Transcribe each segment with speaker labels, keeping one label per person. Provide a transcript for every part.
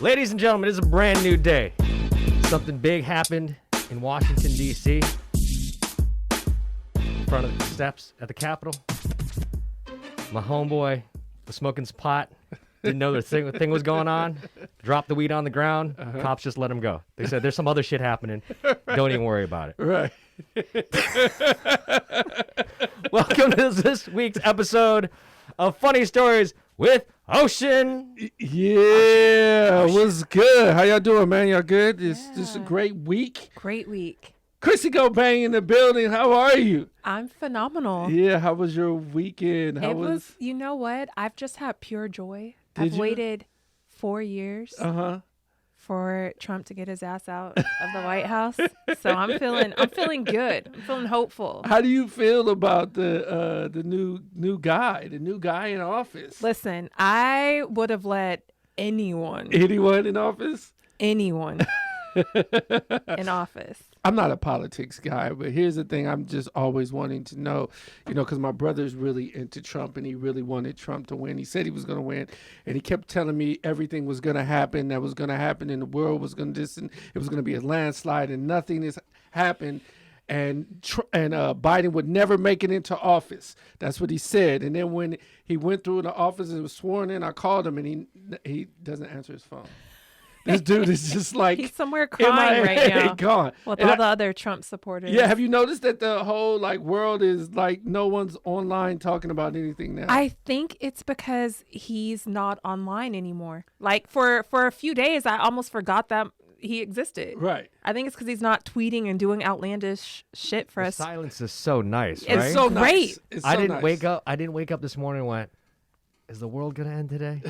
Speaker 1: Ladies and gentlemen, it is a brand new day. Something big happened in Washington, D.C. In front of the steps at the Capitol. My homeboy was smoking some pot. Didn't know the thing was going on. Dropped the weed on the ground. Cops just let him go. They said, there's some other shit happening. Don't even worry about it.
Speaker 2: Right.
Speaker 1: Welcome to this week's episode of Funny Stories with Ocean.
Speaker 2: Yeah, what's good? How y'all doing, man? Y'all good? This a great week.
Speaker 3: Great week.
Speaker 2: Chrissy Go Bang in the building. How are you?
Speaker 3: I'm phenomenal.
Speaker 2: Yeah, how was your weekend?
Speaker 3: It was, you know what? I've just had pure joy. I've waited 4 years for Trump to get his ass out of the White House. So I'm feeling good. I'm feeling hopeful.
Speaker 2: How do you feel about the new guy in office?
Speaker 3: Listen, I would have let anyone
Speaker 2: in office?
Speaker 3: Anyone in office.
Speaker 2: I'm not a politics guy, but here's the thing. I'm just always wanting to know, because my brother's really into Trump and he really wanted Trump to win. He said he was going to win, and he kept telling me everything was going to happen that was going to happen and the world was going to it was going to be a landslide, and nothing has happened. And Biden would never make it into office. That's what he said. And then when he went through the office and was sworn in, I called him, and he doesn't answer his phone. This dude is just like
Speaker 3: he's somewhere crying right now.
Speaker 2: Gone.
Speaker 3: With all the other Trump supporters.
Speaker 2: Yeah, have you noticed that the whole world is no one's online talking about anything now?
Speaker 3: I think it's because he's not online anymore. For a few days, I almost forgot that he existed.
Speaker 2: Right.
Speaker 3: I think it's because he's not tweeting and doing outlandish shit for us.
Speaker 1: Silence is so nice, right?
Speaker 3: It's so great.
Speaker 2: It's
Speaker 1: I didn't wake up this morning and went, is the world going to end today?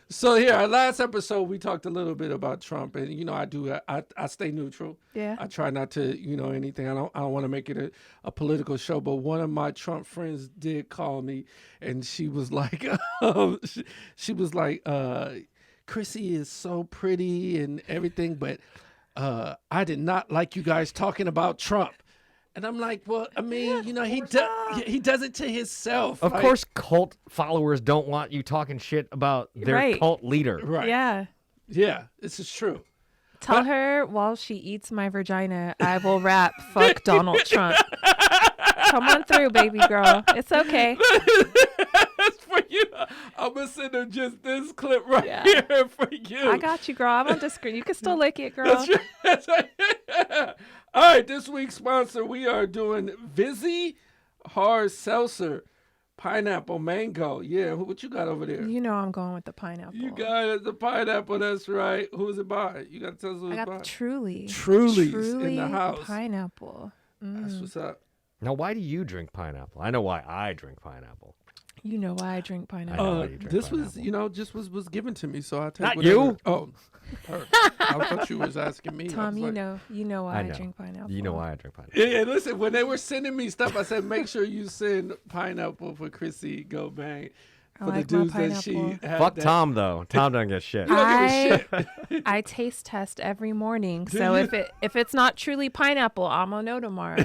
Speaker 2: So here, our last episode, we talked a little bit about Trump, and I stay neutral.
Speaker 3: Yeah.
Speaker 2: I try not to, anything. I don't want to make it a political show, but one of my Trump friends did call me, and she was like, Chrissy is so pretty and everything, but I did not like you guys talking about Trump. And I'm like, well, I mean, he does it to himself.
Speaker 1: Of course, cult followers don't want you talking shit about their cult leader.
Speaker 2: Right.
Speaker 3: Yeah.
Speaker 2: Yeah, this is true.
Speaker 3: Tell her while she eats my vagina, I will rap, fuck Donald Trump. Come on through, baby girl. It's okay.
Speaker 2: That's for you. I'm going to send her just this clip here for you.
Speaker 3: I got you, girl. I won't disagree. You can still lick it, girl.
Speaker 2: That's right. All right, this week's sponsor, we are doing Vizzy Hard Seltzer, Pineapple Mango. Yeah, what you got over there?
Speaker 3: You know I'm going with the pineapple.
Speaker 2: You got the pineapple, that's right. Who's it by? You got to tell us who it's by.
Speaker 3: I got the Truly.
Speaker 2: Truly's in the house.
Speaker 3: Pineapple.
Speaker 2: That's what's up.
Speaker 1: Now, why do you drink pineapple? I know why I drink pineapple.
Speaker 3: You know why I drink pineapple.
Speaker 2: This pineapple. was given to me, so I take
Speaker 1: Not
Speaker 2: whatever.
Speaker 1: you.
Speaker 2: Oh, I thought you was asking me.
Speaker 3: Tom, you know why I drink pineapple.
Speaker 1: You know why I drink pineapple.
Speaker 2: Yeah, listen, when they were sending me stuff, I said, make sure you send pineapple for Chrissy Go Bang. For the dudes that she had.
Speaker 1: Fuck Tom, though. Tom doesn't get shit.
Speaker 3: I taste test every morning. So if it's not truly pineapple, I'm gonna know tomorrow.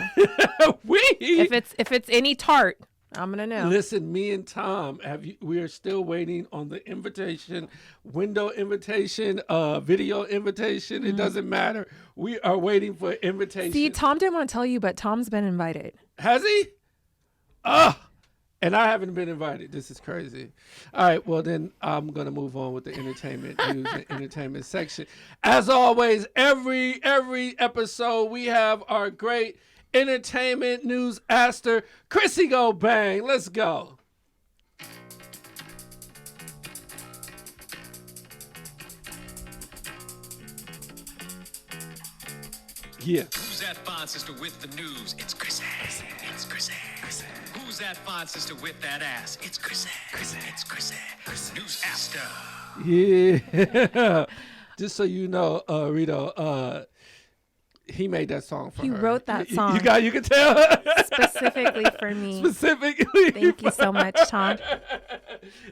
Speaker 3: If it's any tart, I'm gonna know.
Speaker 2: Listen, me and Tom we are still waiting on the invitation, window invitation, video invitation. It doesn't matter. We are waiting for invitation.
Speaker 3: See, Tom didn't want to tell you, but Tom's been invited.
Speaker 2: Has he? And I haven't been invited. This is crazy. All right, well, then I'm going to move on with the entertainment news and entertainment section. As always, every episode, we have our great entertainment news aster, Chrissy Go Bang. Let's go. Yeah.
Speaker 4: Who's that fine sister with the news? It's Chrissy. It's Chrissy. Who's that fine sister with that ass? It's Chrissy. It's Chrissy. News aster.
Speaker 2: Yeah. Just so you know, Reedo, he made that song for her.
Speaker 3: He wrote that song.
Speaker 2: You can tell.
Speaker 3: Specifically for me.
Speaker 2: Specifically.
Speaker 3: Thank you so much, Tom.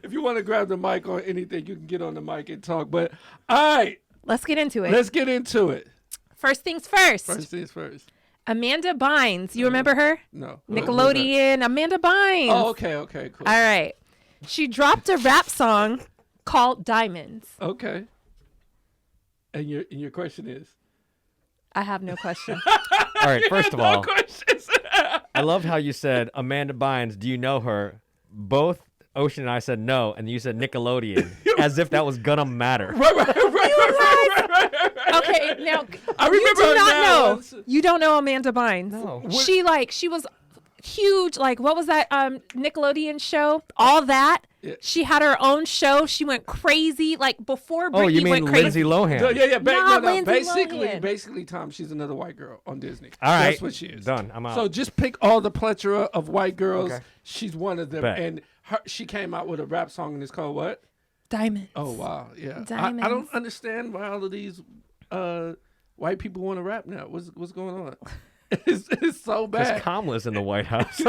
Speaker 2: If you want to grab the mic or anything, you can get on the mic and talk. But all right.
Speaker 3: Let's get into it.
Speaker 2: Let's get into it.
Speaker 3: First things first.
Speaker 2: First things first.
Speaker 3: Amanda Bynes. You remember her?
Speaker 2: No.
Speaker 3: Nickelodeon. Amanda Bynes.
Speaker 2: Oh, okay, cool.
Speaker 3: All right. She dropped a rap song called diamonds.
Speaker 2: Okay. And your question is?
Speaker 3: I have no question.
Speaker 1: All right, first of all,
Speaker 2: questions.
Speaker 1: I loved how you said Amanda Bynes. Do you know her? Both Ocean and I said no, and you said Nickelodeon, as if that was gonna matter.
Speaker 2: Right.
Speaker 3: Okay, now
Speaker 2: I remember
Speaker 3: you do
Speaker 2: her
Speaker 3: not
Speaker 2: now.
Speaker 3: know. You don't know Amanda Bynes.
Speaker 1: No.
Speaker 3: She was huge. Like, what was that Nickelodeon show? All that.
Speaker 2: Yeah.
Speaker 3: She had her own show. She went crazy. Like before Britney
Speaker 1: Oh, you mean
Speaker 3: went crazy.
Speaker 1: Lindsay Lohan?
Speaker 2: No, yeah.
Speaker 3: Not Lindsay Lohan.
Speaker 2: Basically, Tom, she's another white girl on Disney.
Speaker 1: All right.
Speaker 2: That's what she is.
Speaker 1: Done. I'm out.
Speaker 2: So just pick all the plethora of white girls.
Speaker 1: Okay.
Speaker 2: She's one of them.
Speaker 1: Bet.
Speaker 2: And she came out with a rap song, and it's called what?
Speaker 3: Diamonds.
Speaker 2: Oh, wow. Yeah. I
Speaker 3: Diamonds.
Speaker 2: don't understand why all of these white people want to rap now. What's going on? It's so
Speaker 1: Because
Speaker 2: bad.
Speaker 1: Kamala's in the White House.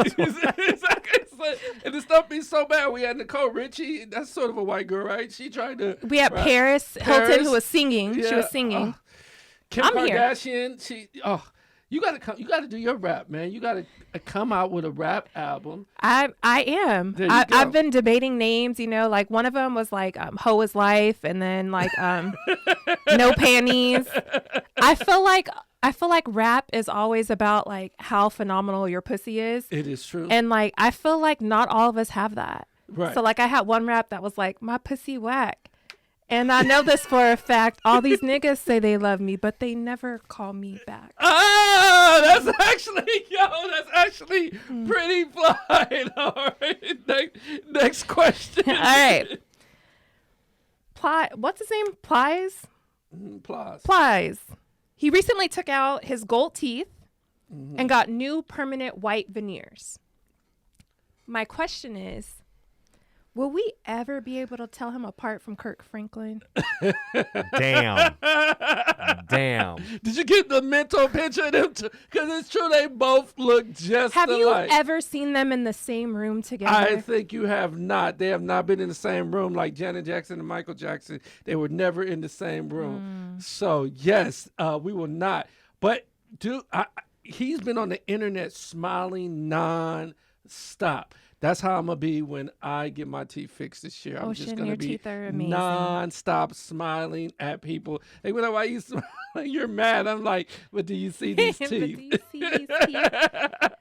Speaker 2: And the stuff be so bad. We had Nicole Richie. That's sort of a white girl, right? She tried to.
Speaker 3: We had
Speaker 2: rap.
Speaker 3: Paris Hilton
Speaker 2: Paris.
Speaker 3: who was singing. She
Speaker 2: Yeah.
Speaker 3: was singing.
Speaker 2: Kim
Speaker 3: I'm here.
Speaker 2: Kardashian. You gotta come. You gotta do your rap, man. You gotta come out with a rap album.
Speaker 3: I am.
Speaker 2: There you go.
Speaker 3: I've been debating names. You know, like one of them was like "Hoe is Life," and then like "No Panties." I feel like rap is always about like how phenomenal your pussy is,
Speaker 2: It is true.
Speaker 3: and like I feel like not all of us have that.
Speaker 2: Right.
Speaker 3: So like I had one rap that was like "My pussy whack," and I know this for a fact. All these niggas say they love me, but they never call me back.
Speaker 2: That's actually pretty fly. All right. Next question.
Speaker 3: All right. What's his name? Plies?
Speaker 2: Plus.
Speaker 3: Plies. He recently took out his gold teeth and got new permanent white veneers. My question is, will we ever be able to tell him apart from Kirk Franklin?
Speaker 1: Damn.
Speaker 2: Did you get the mental picture of them? Because it's true, they both look just
Speaker 3: Have you
Speaker 2: alike.
Speaker 3: ever seen them in the same room together?
Speaker 2: I think you have not. They have not been in the same room like Janet Jackson and Michael Jackson. They were never in the same room. So, yes, we will not. But, dude, he's been on the internet smiling non-stop. That's how I'm going to be when I get my teeth fixed this year. I'm just
Speaker 3: Ocean,
Speaker 2: going to
Speaker 3: your
Speaker 2: be
Speaker 3: teeth are amazing.
Speaker 2: non-stop smiling at people. They were like, why you smiling? You're mad. I'm like, but do you see these
Speaker 3: But do
Speaker 2: teeth?
Speaker 3: you see these teeth?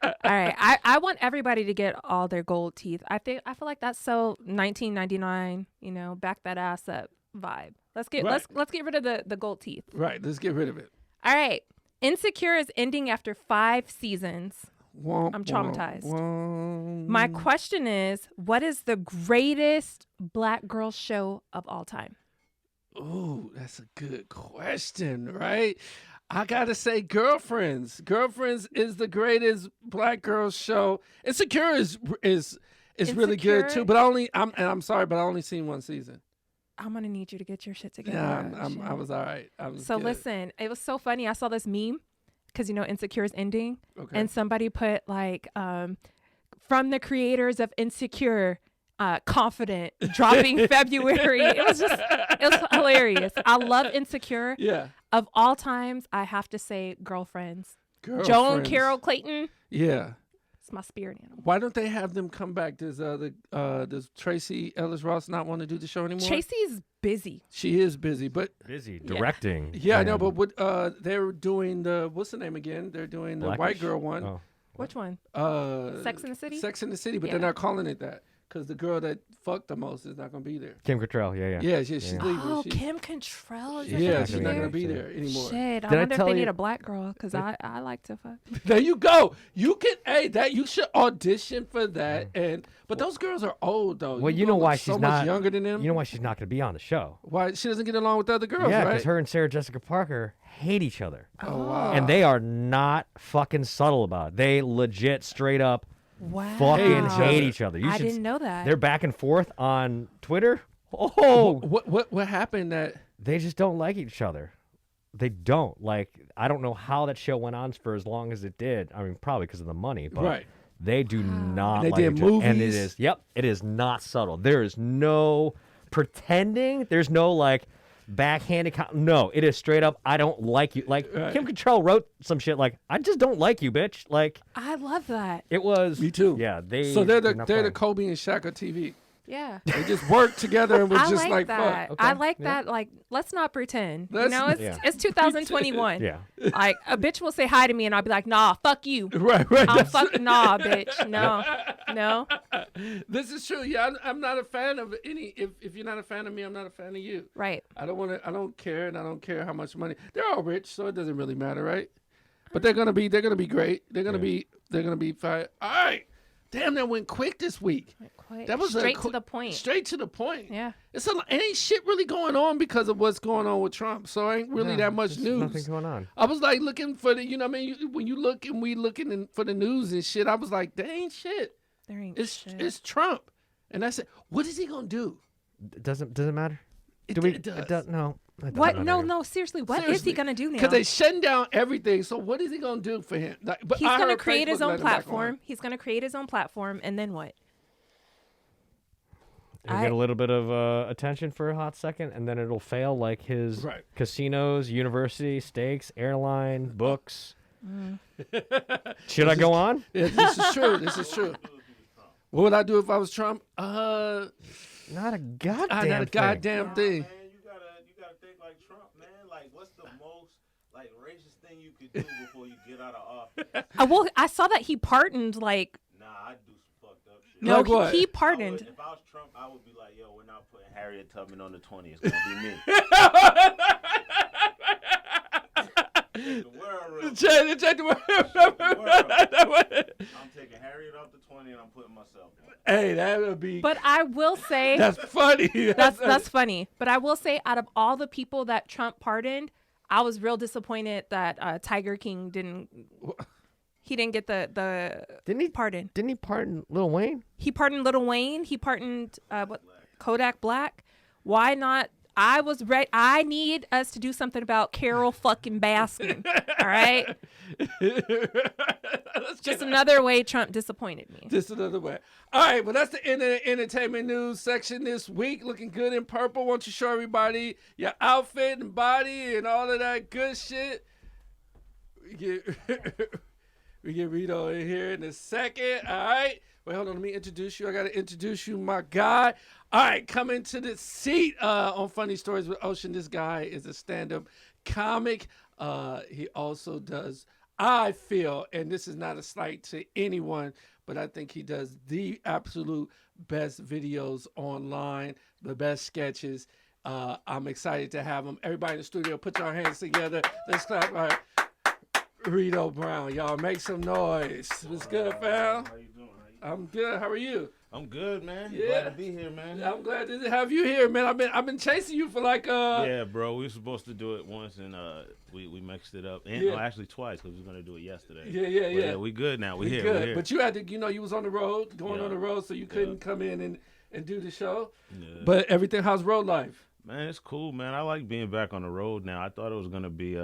Speaker 3: All right, I want everybody to get all their gold teeth. I feel like that's so 1999. You know, back that ass up vibe. Let's get rid of the gold teeth.
Speaker 2: Right. Let's get rid of it.
Speaker 3: All right, Insecure is ending after 5 seasons. I'm traumatized. My question is, what is the greatest black girl show of all time?
Speaker 2: Ooh, that's a good question, right? I gotta say, Girlfriends. Girlfriends is the greatest black girl show. Insecure is really good too. But I'm sorry, but I only seen one season.
Speaker 3: I'm gonna need you to get your shit together.
Speaker 2: Yeah, I was all right.
Speaker 3: So listen, it was so funny. I saw this meme because Insecure is ending,
Speaker 2: Okay.
Speaker 3: and somebody put like from the creators of Insecure. Confident dropping February. It was hilarious. I love Insecure.
Speaker 2: Yeah.
Speaker 3: Of all times, I have to say Girlfriends. Joan
Speaker 2: Girlfriends.
Speaker 3: Carol Clayton.
Speaker 2: Yeah.
Speaker 3: It's my spirit animal.
Speaker 2: Why don't they have them come back? Does Tracy Ellis Ross not want to do the show anymore?
Speaker 3: Tracy's busy.
Speaker 2: She is busy, but
Speaker 1: Busy directing.
Speaker 2: yeah, I know.
Speaker 1: and
Speaker 2: But what they're doing what's the name again? They're doing the white
Speaker 1: Blackish?
Speaker 2: girl one.
Speaker 1: Oh.
Speaker 3: Which one?
Speaker 2: Sex
Speaker 3: in the City?
Speaker 2: Sex in the City, but
Speaker 3: Yeah.
Speaker 2: they're not calling it that because the girl that fucked the most is not going to be there.
Speaker 1: Kim Cattrall. Yeah.
Speaker 2: Yeah, she's leaving.
Speaker 3: Oh,
Speaker 2: She's-
Speaker 3: Kim Cattrall. Is
Speaker 2: Yeah,
Speaker 3: not
Speaker 2: she's
Speaker 3: gonna
Speaker 2: not
Speaker 3: be
Speaker 2: going to
Speaker 3: there?
Speaker 2: be there anymore.
Speaker 3: Shit, I
Speaker 1: Did I
Speaker 3: wonder if
Speaker 1: tell
Speaker 3: they
Speaker 1: you-
Speaker 3: need a black girl because I like to fuck.
Speaker 2: There you go. You should audition for that. But those girls are old though.
Speaker 1: Well, you know
Speaker 2: look
Speaker 1: why
Speaker 2: so
Speaker 1: she's
Speaker 2: much
Speaker 1: not
Speaker 2: younger than them.
Speaker 1: You know why she's not going to be on the show?
Speaker 2: Why she doesn't get along with the other girls,
Speaker 1: Yeah,
Speaker 2: right?
Speaker 1: because her and Sarah Jessica Parker hate each other.
Speaker 2: Oh wow.
Speaker 1: And they are not fucking subtle about it. They legit, straight up,
Speaker 3: Wow.
Speaker 1: fucking
Speaker 2: Hate
Speaker 1: hate
Speaker 2: each other.
Speaker 1: each other.
Speaker 3: I didn't know that.
Speaker 1: They're back and forth on Twitter. Oh,
Speaker 2: What happened that?
Speaker 1: they just don't like each other. They don't. Like, I don't know how that show went on for as long as it did. I mean, probably because of the money, but
Speaker 2: Right.
Speaker 1: they do not
Speaker 2: They
Speaker 1: like
Speaker 2: did
Speaker 1: each other. And it
Speaker 2: movies.
Speaker 1: it is not subtle. There is no pretending. There's no like backhanded. No, it is straight up. I don't like you. Like
Speaker 2: Right.
Speaker 1: Kim Cattrall wrote some shit like, I just don't like you, bitch. Like
Speaker 3: I love that.
Speaker 1: it was.
Speaker 2: Me too.
Speaker 1: Yeah, they.
Speaker 2: So they're
Speaker 1: not
Speaker 2: the
Speaker 1: playing.
Speaker 2: Kobe and Shaq of TV.
Speaker 3: Yeah.
Speaker 2: They just worked together and was
Speaker 3: I
Speaker 2: just
Speaker 3: like
Speaker 2: like
Speaker 3: that.
Speaker 2: fuck.
Speaker 3: I like that. Like, let's not pretend.
Speaker 2: Let's-
Speaker 3: It's 2021.
Speaker 1: Yeah.
Speaker 3: Like, a bitch will say hi to me, and I'll be like, nah, fuck you.
Speaker 2: Right.
Speaker 3: I'm
Speaker 2: that's-
Speaker 3: fucking nah, bitch. No.
Speaker 2: This is true. Yeah, I'm not a fan of any. If you're not a fan of me, I'm not a fan of you.
Speaker 3: Right.
Speaker 2: I don't care, and I don't care how much money. They're all rich, so it doesn't really matter, right? But they're gonna be great. They're gonna be fine. All right. Damn, that went quick this week. That was
Speaker 3: straight to the point.
Speaker 2: Straight to the point.
Speaker 3: Yeah.
Speaker 2: Ain't shit really going on because of what's going on with Trump. So ain't really that much
Speaker 1: There's
Speaker 2: news.
Speaker 1: Nothing going on.
Speaker 2: I was like looking for the, what I mean, when you look and we looking for the news and shit. I was like, there ain't shit.
Speaker 3: There ain't
Speaker 2: It's
Speaker 3: shit.
Speaker 2: it's Trump, and I said, what is he gonna do?
Speaker 1: Doesn't matter.
Speaker 2: It
Speaker 1: Do we?
Speaker 2: does.
Speaker 1: It does, no. It
Speaker 3: What?
Speaker 1: doesn't
Speaker 3: No,
Speaker 1: matter.
Speaker 3: no, seriously. What is he going to do now?
Speaker 2: Because they shutting down everything. So what is he gonna do for him? Like, but
Speaker 3: He's
Speaker 2: I
Speaker 3: going to
Speaker 2: heard
Speaker 3: create his
Speaker 2: Facebook
Speaker 3: own
Speaker 2: let him back on.
Speaker 3: platform. He's going to create his own platform, and then what?
Speaker 1: He'll get a little bit of attention for a hot second, and then it'll fail like his
Speaker 2: Right.
Speaker 1: casinos, university, stakes, airline, books. Should I go on?
Speaker 2: Yeah, this is true. This is true. What would I do if I was Trump?
Speaker 1: Not a goddamn
Speaker 2: Not a
Speaker 1: thing.
Speaker 2: goddamn thing.
Speaker 5: Man, you gotta think like Trump, man. Like, what's the most like racist thing you could do before you get out of office?
Speaker 3: Well, I saw that he pardoned, like,
Speaker 5: Nah, I'd do some fucked up shit.
Speaker 3: no,
Speaker 2: Like what?
Speaker 3: he
Speaker 5: I
Speaker 3: pardoned.
Speaker 5: would- if I was Trump, I would be like, yo, we're not putting Harriet Tubman on the 20. It's gonna be me. Take the world real quick.
Speaker 2: Check the
Speaker 5: I'm taking Harriet off the 20 and I'm putting myself on.
Speaker 2: Hey, that would be.
Speaker 3: But I will say
Speaker 2: That's funny.
Speaker 3: that's funny. But I will say, out of all the people that Trump pardoned, I was real disappointed that Tiger King didn't. He didn't get the
Speaker 1: Didn't he
Speaker 3: pardon.
Speaker 1: Didn't he pardon Lil Wayne?
Speaker 3: He pardoned Lil Wayne. He pardoned Kodak Black. Why not? I was ready. I need us to do something about Carol fucking Baskin. All right. Just another way Trump disappointed me.
Speaker 2: Just another way. All right, well, that's the end of the entertainment news section this week. Looking good in purple. Why don't you show everybody your outfit and body and all of that good shit? We get Reedo in here in a second. All right. Wait, hold on. Let me introduce you. I got to introduce you, my guy. All right, coming to the seat on Funny Stories with Ocean. This guy is a stand-up comic. He also does, I feel, and this is not a slight to anyone, but I think he does the absolute best videos online, the best sketches. I'm excited to have him. Everybody in the studio, put your hands together. Let's clap. All right. Reedo Brown, y'all make some noise. What's good, fam?
Speaker 5: How you doing?
Speaker 2: I'm good. How are you?
Speaker 5: I'm good, man.
Speaker 2: Yeah.
Speaker 5: Glad to be here, man.
Speaker 2: I'm glad to have you here, man. I've been chasing you for like
Speaker 5: Yeah, bro. We were supposed to do it once, and we mixed it up, and
Speaker 2: Yeah.
Speaker 5: actually twice because we were gonna do it yesterday.
Speaker 2: Yeah.
Speaker 5: But we good now. We here.
Speaker 2: good.
Speaker 5: We here.
Speaker 2: But you had to, you was on the road, going
Speaker 5: Yeah.
Speaker 2: on the road, so you couldn't come in and do the show.
Speaker 5: Yeah.
Speaker 2: But everything, how's road life?
Speaker 5: Man, it's cool, man. I like being back on the road now. I thought it was gonna be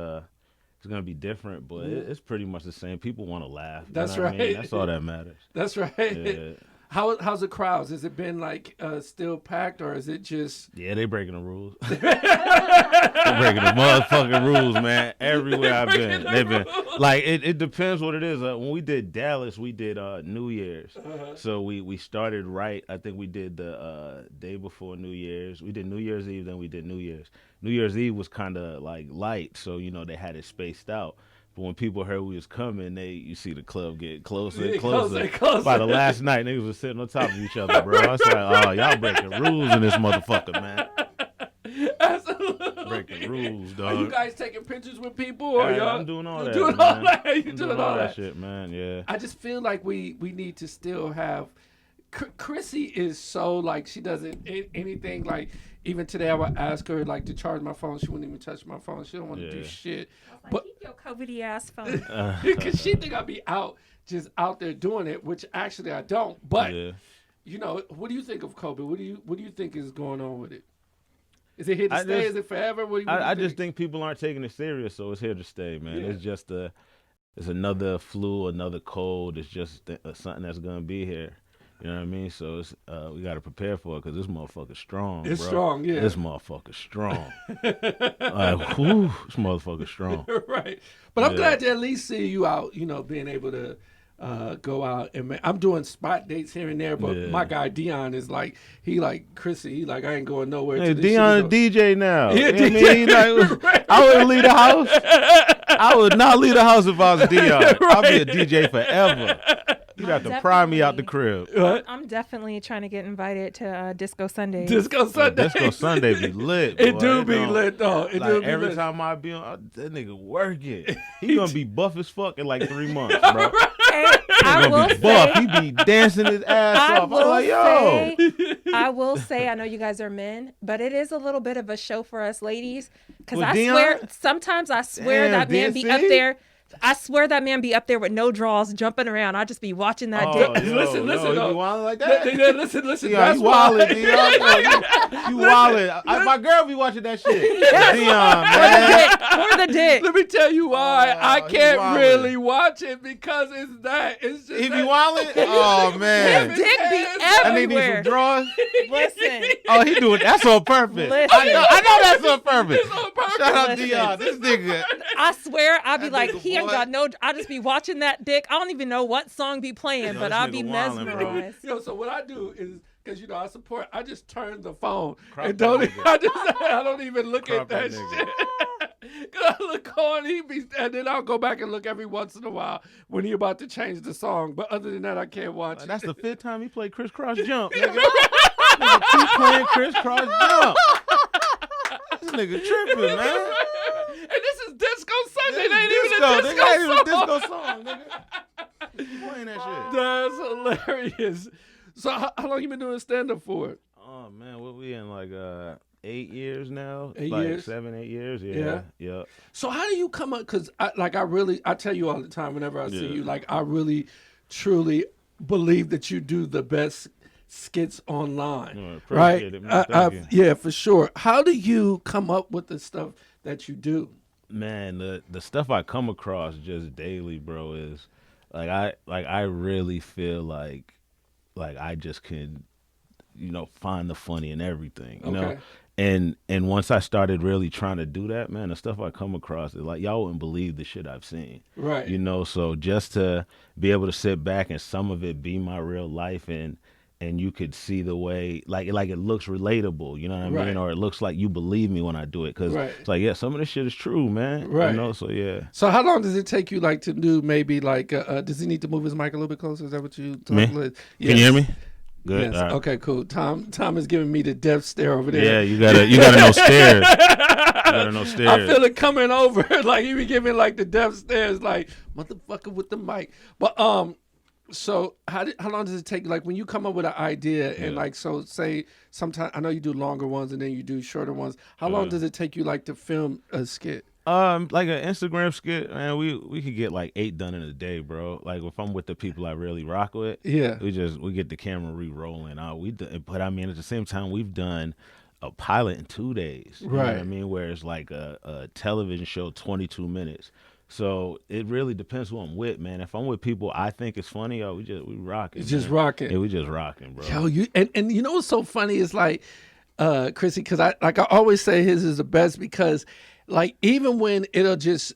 Speaker 5: different, but it's pretty much the same. People want to laugh. You
Speaker 2: That's
Speaker 5: know what I mean?
Speaker 2: right.
Speaker 5: That's all that matters.
Speaker 2: That's right.
Speaker 5: Yeah.
Speaker 2: How's the crowds? Has it been like still packed, or is it just?
Speaker 5: Yeah, they breaking the rules. They breaking the motherfucking rules, man. Everywhere I've been, they've been like it depends what it is. When we did Dallas, we did New Year's, so we started right. I think we did the day before New Year's. We did New Year's Eve, then we did New Year's. New Year's Eve was kind of like light, so they had it spaced out. But when people heard we was coming, you see the club get closer and closer. By the last night, niggas was sitting on top of each other, bro. I was like, oh, y'all breaking rules in this motherfucker, man.
Speaker 2: Absolutely.
Speaker 5: Breaking rules,
Speaker 2: Are
Speaker 5: dog.
Speaker 2: you guys taking pictures with people, or
Speaker 5: Yeah,
Speaker 2: y'all?
Speaker 5: I'm doing all
Speaker 2: you
Speaker 5: that.
Speaker 2: doing
Speaker 5: man.
Speaker 2: all that? You
Speaker 5: I'm
Speaker 2: doing all that?
Speaker 5: shit, man. Yeah.
Speaker 2: I just feel like we need to still have. Chrissy is so like she doesn't anything like. Even today, I would ask her like to charge my phone. She wouldn't even touch my phone. She don't want to do
Speaker 5: Yeah.
Speaker 2: shit.
Speaker 3: Like,
Speaker 2: But-
Speaker 3: keep your COVID ass phone.
Speaker 2: Because she think I'd be just out there doing it, which actually I don't. But
Speaker 5: Yeah.
Speaker 2: what do you think of COVID? What do you think is going on with it? Is it here to
Speaker 5: I
Speaker 2: stay?
Speaker 5: just-
Speaker 2: Is it forever? What do you
Speaker 5: I
Speaker 2: think?
Speaker 5: just think people aren't taking it serious, so it's here to stay, man.
Speaker 2: Yeah.
Speaker 5: It's just it's another flu, another cold. It's just something that's gonna be here. You know what I mean? So it's we gotta prepare for it because this motherfucker's strong.
Speaker 2: It's
Speaker 5: bro.
Speaker 2: strong, yeah.
Speaker 5: This motherfucker's strong. Like, whew, this motherfucker's strong.
Speaker 2: Right. But I'm
Speaker 5: Yeah.
Speaker 2: glad to at least see you out, being able to go out and man, I'm doing spot dates here and there, but my guy Dion is like, he like Chrissy, he like I ain't going nowhere.
Speaker 5: Hey,
Speaker 2: till this
Speaker 5: Dion
Speaker 2: shit
Speaker 5: a
Speaker 2: is
Speaker 5: DJ now.
Speaker 2: Yeah,
Speaker 5: You know what I
Speaker 2: DJ.
Speaker 5: mean? Like, I wouldn't leave the house. I would not leave the house if I was Dion. I'll be a DJ forever. You'd have to pry me out the crib.
Speaker 3: I'm definitely trying to get invited to Disco Sundays.
Speaker 2: Disco Sunday.
Speaker 5: Disco Sunday be lit.
Speaker 2: It
Speaker 5: boy.
Speaker 2: do be
Speaker 5: don't-
Speaker 2: lit though. It
Speaker 5: Like
Speaker 2: do be
Speaker 5: every
Speaker 2: lit.
Speaker 5: time I be on, that nigga working. He gonna be buff as fuck in like 3 months, bro.
Speaker 3: And I
Speaker 5: He
Speaker 3: will
Speaker 5: gonna be buff.
Speaker 3: say,
Speaker 5: He be dancing his ass
Speaker 3: I
Speaker 5: off. I'm
Speaker 3: will
Speaker 5: like, yo.
Speaker 3: I will say, I know you guys are men, but it is a little bit of a show for us ladies. Because
Speaker 5: With
Speaker 3: I
Speaker 5: Dion?
Speaker 3: swear, sometimes I swear
Speaker 5: Damn,
Speaker 3: that man be
Speaker 5: DNC?
Speaker 3: up there. I swear that man be up there with no draws, jumping around. I just be watching that dick.
Speaker 5: Yo,
Speaker 2: Listen,
Speaker 5: yo,
Speaker 2: listen,
Speaker 5: you
Speaker 2: though.
Speaker 5: wildin' like that?
Speaker 2: Listen.
Speaker 5: Yo,
Speaker 2: That's
Speaker 5: you
Speaker 2: why.
Speaker 5: wildin', Dion. You wildin'. My girl be watching that shit.
Speaker 3: Yes.
Speaker 5: Dion, man.
Speaker 3: For the dick.
Speaker 2: Let me tell you why I
Speaker 5: he
Speaker 2: can't
Speaker 5: wildin'.
Speaker 2: really watch it because it's that. It's just
Speaker 5: He be
Speaker 2: that-
Speaker 5: wildin'? Oh, man.
Speaker 3: His dick be
Speaker 5: I need these
Speaker 3: everywhere.
Speaker 5: some drawers.
Speaker 3: Listen.
Speaker 5: Oh, he doing that's on purpose.
Speaker 3: Listen.
Speaker 5: I know that's on purpose.
Speaker 2: It's on purpose.
Speaker 5: Shout out
Speaker 3: Listen.
Speaker 5: Dion. This nigga.
Speaker 3: I swear, I be
Speaker 5: That
Speaker 3: like,
Speaker 5: nigga,
Speaker 3: he ain't
Speaker 5: boy.
Speaker 3: got no. I just be watching that dick. I don't even know what song be playing, but
Speaker 5: this
Speaker 3: I'll be
Speaker 5: nigga wildin', bro.
Speaker 3: mesmerized.
Speaker 2: Yo, so what I do is because I support. I just turn the phone
Speaker 5: Crop
Speaker 2: and
Speaker 5: that
Speaker 2: don't.
Speaker 5: nigga.
Speaker 2: I don't even look
Speaker 5: Crop
Speaker 2: at that
Speaker 5: that nigga.
Speaker 2: shit. Cause I look on, and then I'll go back and look every once in a while when he about to change the song. But other than that, I can't watch it.
Speaker 5: That's the 5th time he played crisscross jump. Nigga. Nigga keep playing crisscross jump. This nigga tripping, man.
Speaker 2: And this is Disco Sunday.
Speaker 5: This
Speaker 2: They ain't
Speaker 5: is
Speaker 2: even a
Speaker 5: disco.
Speaker 2: disco
Speaker 5: Nigga ain't even a
Speaker 2: song.
Speaker 5: disco song, nigga. He playing that shit.
Speaker 2: That's hilarious. So how long you been doing stand up for?
Speaker 5: Oh man, what we in like 8 years now?
Speaker 2: 8
Speaker 5: like
Speaker 2: years?
Speaker 5: 7, 8 years.
Speaker 2: Yeah.
Speaker 5: Yeah.
Speaker 2: So how do you come up? Because I tell you all the time whenever I see
Speaker 5: Yeah.
Speaker 2: you, like I really, truly believe that you do the best skits online,
Speaker 5: Yeah, appreciate
Speaker 2: right?
Speaker 5: it, man. Thank you.
Speaker 2: Yeah, for sure. How do you come up with the stuff that you do?
Speaker 5: Man, the stuff I come across just daily, bro, is I really feel like I just can, find the funny in everything, you know.
Speaker 2: Okay.
Speaker 5: And once I started really trying to do that, man, the stuff I come across is like y'all wouldn't believe the shit I've seen.
Speaker 2: Right.
Speaker 5: So just to be able to sit back and some of it be my real life and you could see the way like it looks relatable, you know what I
Speaker 2: Right.
Speaker 5: mean? Or it looks like you believe me when I do it. Cause
Speaker 2: Right.
Speaker 5: it's like, yeah, some of this shit is true, man.
Speaker 2: Right.
Speaker 5: So yeah.
Speaker 2: So how long does it take you like to do maybe like does he need to move his mic a little bit closer? Is that what you
Speaker 5: Me?
Speaker 2: with?
Speaker 5: Can you hear me? Good.
Speaker 2: Yes.
Speaker 5: All right.
Speaker 2: Okay, cool. Tom is giving me the death stare over there.
Speaker 5: Yeah, you gotta know stairs. You gotta know stairs.
Speaker 2: I feel it coming over. Like he be giving like the death stares, like motherfucker with the mic. But so how long does it take? Like when you come up with an idea and like so say sometimes I know you do longer ones and then you do shorter ones. How long does it take you like to film a skit?
Speaker 5: Like an Instagram skit, man, we could get like 8 done in a day, bro. Like if I'm with the people I really rock with,
Speaker 2: Yeah.
Speaker 5: we get the camera re-rolling. But I mean at the same time we've done a pilot in 2 days. You know what I
Speaker 2: Right.
Speaker 5: mean? Where it's like a television show 22 minutes. So it really depends who I'm with, man. If I'm with people I think is funny, we rocking.
Speaker 2: It's just
Speaker 5: man.
Speaker 2: rocking.
Speaker 5: Yeah, we just rocking, bro.
Speaker 2: Yo, you and you know what's so funny is like, Chrissy, because I always say his is the best because, like, even when it'll just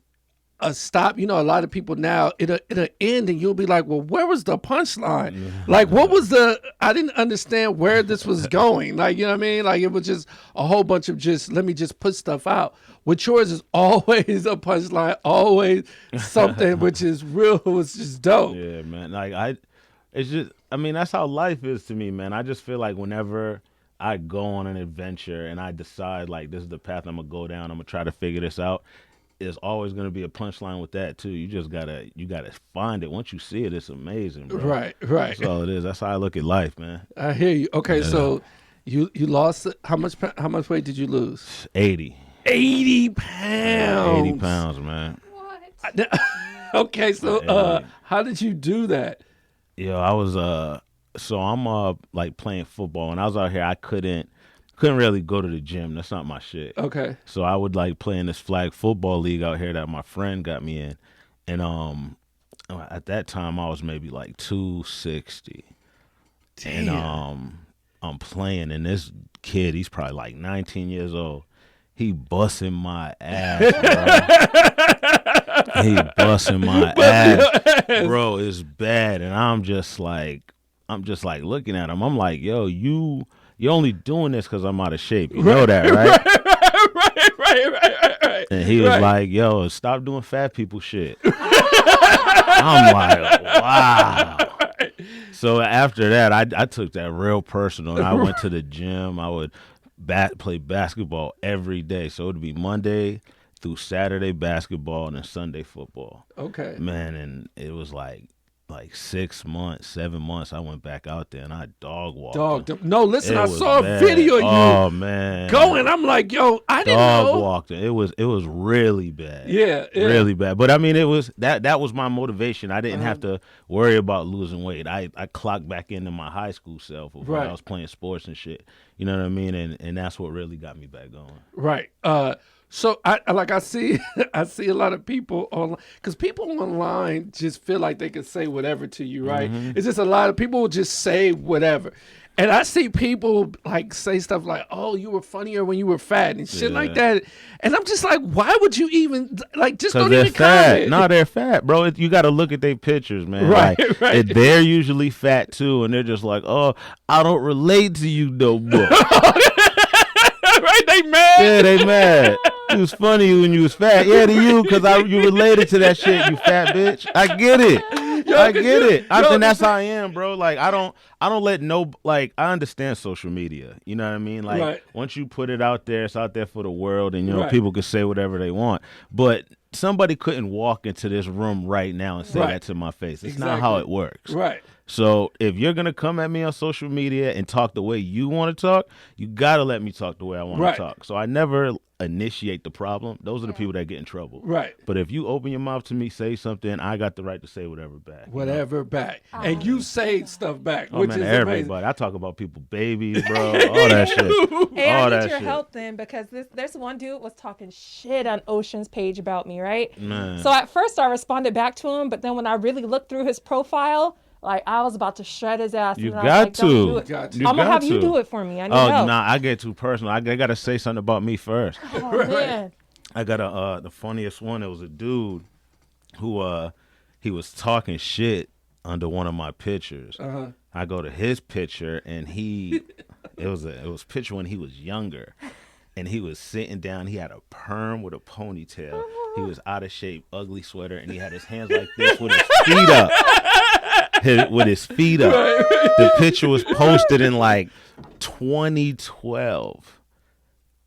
Speaker 2: stop, a lot of people now it'll end and you'll be like, well, where was the punchline? Like, what was I didn't understand where this was going. Like, you know what I mean? Like, it was just a whole bunch of let me just put stuff out. With yours is always a punchline, always something which is real, was just dope.
Speaker 5: Yeah, man. It's just, I mean, that's how life is to me, man. I just feel like whenever I go on an adventure and I decide like this is the path I'm gonna go down, I'm gonna try to figure this out. There's always gonna be a punchline with that too. You gotta find it. Once you see it, it's amazing, bro.
Speaker 2: Right.
Speaker 5: That's all it is. That's how I look at life, man.
Speaker 2: I hear you. Okay, so you lost how much weight did you lose?
Speaker 5: 80.
Speaker 2: 80 pounds.
Speaker 5: 80 pounds, man.
Speaker 2: Okay, so
Speaker 5: Yeah.
Speaker 2: how did you do that?
Speaker 5: Yo, I was so I'm like playing football. When I was out here, I couldn't really go to the gym. That's not my shit.
Speaker 2: Okay.
Speaker 5: So I would like play in this flag football league out here that my friend got me in. And at that time I was maybe like 260.
Speaker 2: Damn.
Speaker 5: And I'm playing and this kid, he's probably like 19 years old. He busting my ass, bro. He busting my ass, bro. It's bad, and I'm just like looking at him. I'm like, yo, you're only doing this because I'm out of shape. You know that, right?
Speaker 2: Right.
Speaker 5: And he was like, yo, stop doing fat people shit. I'm like, wow. So after that, I took that real personal. And I went to the gym. I would play basketball every day. So it would be Monday through Saturday basketball and then Sunday football.
Speaker 2: Okay.
Speaker 5: Man, and it was like 6 months, 7 months. I went back out there and I dog walked.
Speaker 2: No, listen, I
Speaker 5: was
Speaker 2: saw
Speaker 5: bad.
Speaker 2: a video of you
Speaker 5: Oh man,
Speaker 2: going. I'm like, yo, I didn't
Speaker 5: dog
Speaker 2: know.
Speaker 5: walked. It was really bad.
Speaker 2: Yeah.
Speaker 5: Really bad. But I mean, it was that was my motivation. I didn't have to worry about losing weight. I clocked back into my high school self of when I was playing sports and shit. You know what I mean? And that's what really got me back going.
Speaker 2: Right. So I see I see a lot of people online, because people online just feel like they can say whatever to you, right? It's just a lot of people will just say whatever. And I see people like say stuff like, "Oh, you were funnier when you were fat" and shit like that. And I'm just like, why would you even like just don't
Speaker 5: they're
Speaker 2: even
Speaker 5: fat.
Speaker 2: comment?
Speaker 5: No, they're fat, bro. You got to look at their pictures, man.
Speaker 2: Right.
Speaker 5: And they're usually fat too, and they're just like, "Oh, I don't relate to you no more."
Speaker 2: Right? They mad.
Speaker 5: Yeah, they mad. It was funny when you was fat. Yeah, to you, because you related to that shit, you fat bitch. I get it. I get it. And that's how I am, bro. Like, I don't let I understand social media. You know what I mean? Like, once you put it out there, it's out there for the world, and, you know, people can say whatever they want. But somebody couldn't walk into this room right now and say that to my face. It's not how it works.
Speaker 2: Right.
Speaker 5: So if you're going to come at me on social media and talk the way you want to talk, you got to let me talk the way I want to talk. So I never initiate the problem. Those are the people that get in trouble.
Speaker 2: Right.
Speaker 5: But if you open your mouth to me, say something, I got the right to say whatever back.
Speaker 2: Whatever back. And you say stuff back,
Speaker 5: Oh,
Speaker 2: which
Speaker 5: man,
Speaker 2: is
Speaker 5: everybody.
Speaker 2: amazing.
Speaker 5: I talk about people, babies, bro, all that shit.
Speaker 3: Hey,
Speaker 5: all
Speaker 3: I
Speaker 5: that
Speaker 3: need your
Speaker 5: shit.
Speaker 3: help then, because there's one dude was talking shit on Ocean's page about me, right?
Speaker 5: Man.
Speaker 3: So at first I responded back to him, but then when I really looked through his profile, like I was about to shred his ass.
Speaker 5: You
Speaker 3: and I was
Speaker 5: got
Speaker 3: like, "Don't do
Speaker 5: to.
Speaker 3: it."
Speaker 2: Got to.
Speaker 3: I'm gonna
Speaker 5: got
Speaker 3: have you
Speaker 5: to.
Speaker 3: do it for me. I need
Speaker 5: Oh,
Speaker 3: help.
Speaker 5: nah, I get too personal. I got to say something about me first.
Speaker 3: Oh, man.
Speaker 5: I got the funniest one. It was a dude who he was talking shit under one of my pictures. I go to his picture and it was a picture when he was younger, and he was sitting down. He had a perm with a ponytail. He was out of shape, ugly sweater, and he had his hands like this with his feet up. With his feet up. The picture was posted in like 2012,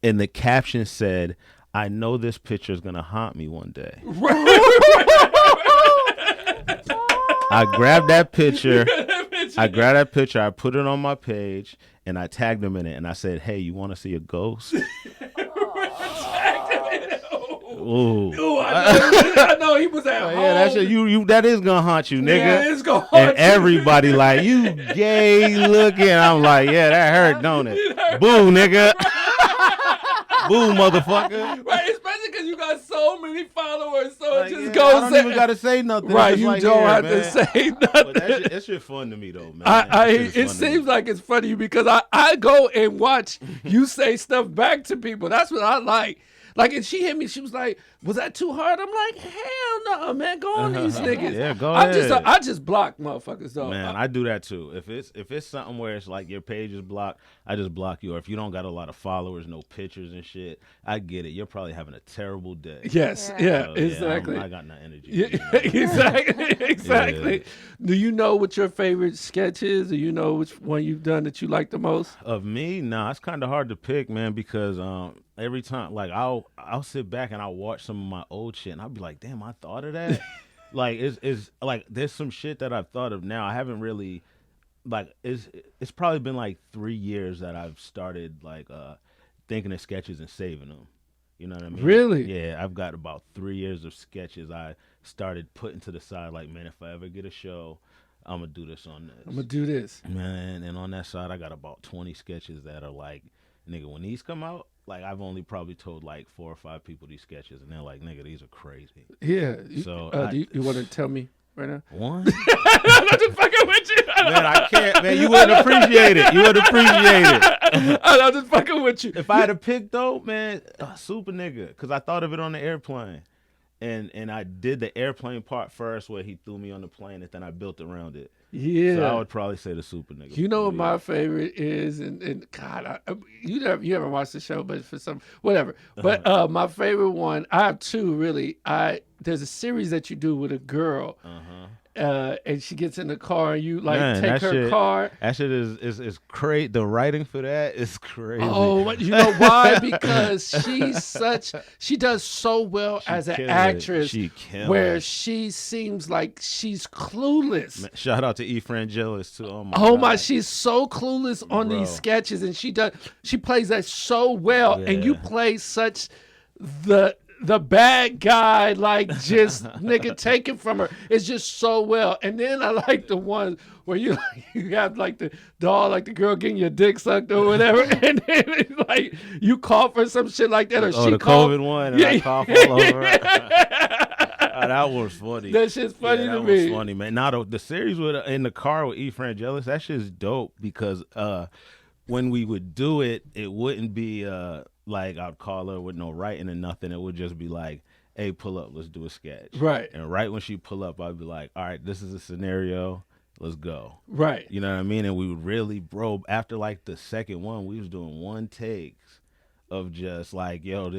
Speaker 5: and the caption said, "I know this picture is gonna haunt me one day." I grabbed that picture. I put it on my page, and I tagged him in it, and I said, "Hey, you want to see a ghost?" Ooh.
Speaker 2: Ooh, I know he was at home.
Speaker 5: Yeah, that shit, you that is gonna haunt you, nigga.
Speaker 2: Yeah, it's gonna haunt
Speaker 5: and
Speaker 2: you.
Speaker 5: everybody like, you gay looking. I'm like, yeah, that hurt, don't it? Boo, nigga. Boo, motherfucker.
Speaker 2: Right, especially because you got so many followers, so
Speaker 5: Like,
Speaker 2: it just
Speaker 5: yeah,
Speaker 2: goes.
Speaker 5: I don't even gotta say nothing.
Speaker 2: Right,
Speaker 5: It's
Speaker 2: you
Speaker 5: like,
Speaker 2: don't
Speaker 5: yeah,
Speaker 2: have
Speaker 5: man.
Speaker 2: to say
Speaker 5: But
Speaker 2: nothing.
Speaker 5: that shit fun to me though, man.
Speaker 2: It seems like it's funny because I go and watch you say stuff back to people. That's what I like. Like, and she hit me. She was like, "Was that too hard?" I'm like, "Hell no, man. Go on these niggas."
Speaker 5: Yeah, go
Speaker 2: I
Speaker 5: ahead.
Speaker 2: just block motherfuckers though.
Speaker 5: Man, I do that too. If it's something where it's like your page is blocked, I just block you. Or if you don't got a lot of followers, no pictures and shit, I get it. You're probably having a terrible day.
Speaker 2: Yes,
Speaker 3: Yeah.
Speaker 2: yeah,
Speaker 5: So,
Speaker 2: exactly.
Speaker 5: I got no energy.
Speaker 2: Yeah, exactly. Do you know what your favorite sketch is? Do you know which one you've done that you like the most?
Speaker 5: Of me, nah, it's kind of hard to pick, man, because every time, like, I'll sit back and I'll watch some of my old shit, and I'll be like, damn, I thought of that. Like, it's like there's some shit that I've thought of now. I haven't really, like, it's probably been like 3 years that I've started like thinking of sketches and saving them. You know what I mean?
Speaker 2: Really?
Speaker 5: Yeah, I've got about 3 years of sketches I started putting to the side. Like, man, if I ever get a show, I'm gonna do this on this.
Speaker 2: I'm gonna do this.
Speaker 5: Man, and on that side, I got about 20 sketches that are like, nigga, when these come out, like, I've only probably told like 4 or 5 people these sketches, and they're like, nigga, these are crazy.
Speaker 2: Yeah.
Speaker 5: So,
Speaker 2: do you want to tell me right now?
Speaker 5: One?
Speaker 2: I'm not just fucking with you.
Speaker 5: Man, I can't, man, you wouldn't appreciate it. You would appreciate it.
Speaker 2: I'm just fucking with you.
Speaker 5: If I had to pick, though, man, super nigga, because I thought of it on the airplane. and I did the airplane part first, where he threw me on the plane, and then I built around it.
Speaker 2: Yeah.
Speaker 5: So I would probably say the super nigga.
Speaker 2: You know what
Speaker 5: movie.
Speaker 2: my favorite is, and God, you haven't watched the show, but for some whatever. But my favorite one, I have two really. There's a series that you do with a girl, and she gets in the car, and you like take her car.
Speaker 5: That shit is crazy. The writing for that is crazy.
Speaker 2: Oh, you know why? Because she does so well as an actress.
Speaker 5: She kills
Speaker 2: where she seems like she's clueless.
Speaker 5: Man, shout out to E. Frangelis too.
Speaker 2: Oh my, she's so clueless on these sketches, and she plays that so well, and you play such the bad guy, like just nigga taken from her. It's just so well. And then I like the ones where you have like the doll, like the girl getting your dick sucked or whatever, and then like you cough or some shit like that, or she
Speaker 5: the
Speaker 2: cough.
Speaker 5: COVID one, and I cough all over. That was funny.
Speaker 2: That shit's funny to me.
Speaker 5: That was funny, man. Now the series with in the car with E. Frangelis, that shit's dope because when we would do it, it wouldn't be like I'd call her with no writing or nothing. It would just be like, hey, pull up, let's do a sketch.
Speaker 2: Right.
Speaker 5: And right when she pull up, I'd be like, all right, this is a scenario. Let's go.
Speaker 2: Right.
Speaker 5: You know what I mean? And we would really, bro, after like the second one, we was doing one takes of just like, yo,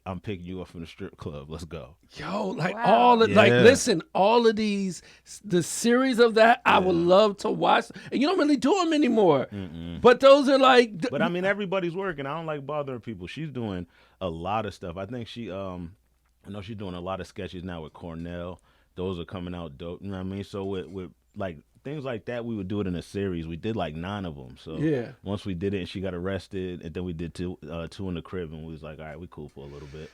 Speaker 5: I'm picking you up from the strip club. Let's go.
Speaker 2: Yo, like listen, all of these, the series of that, I would love to watch. And you don't really do them anymore. But those are like.
Speaker 5: But I mean, everybody's working. I don't like bothering people. She's doing a lot of stuff. I think I know she's doing a lot of sketches now with Cornell. Those are coming out dope. You know what I mean? So with like things like that, we would do it in a series. We did like 9 of them. So once we did it and she got arrested, and then we did two in the crib, and we was like, all right, we cool for a little bit.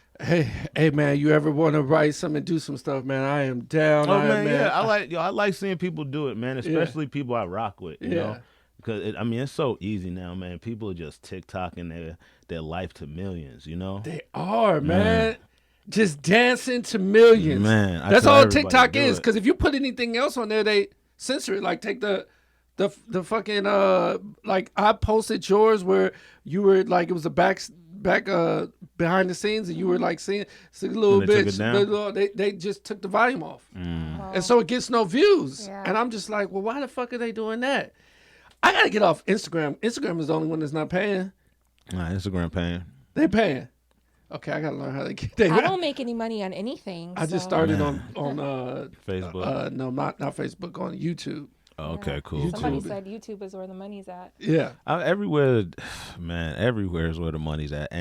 Speaker 2: Hey man, you ever want to write something, do some stuff, man? I am down.
Speaker 5: Oh man, yeah, I like seeing people do it, man. Especially people I rock with, you know. Because it's so easy now, man. People are just TikToking their life to millions, you know.
Speaker 2: They are, man. Just dancing to millions,
Speaker 5: man.
Speaker 2: That's all TikTok is. Because if you put anything else on there, they censor it. Like take the fucking like I posted yours where you were like it was a back behind the scenes, and you were like seeing a little bit. They just took the volume off, and so it gets no views. And I'm just like, well, why the fuck are they doing that? I gotta get off Instagram. Instagram is the only one that's not paying.
Speaker 5: Nah, Instagram paying.
Speaker 2: They paying. Okay, I gotta learn how to get.
Speaker 6: I don't make any money on anything.
Speaker 2: I just started on
Speaker 5: Facebook.
Speaker 2: No, not Facebook. On YouTube.
Speaker 5: Oh, okay, cool.
Speaker 6: Somebody said YouTube is where the money's at.
Speaker 2: Yeah.
Speaker 5: Everywhere, man. Everywhere is where the money's at.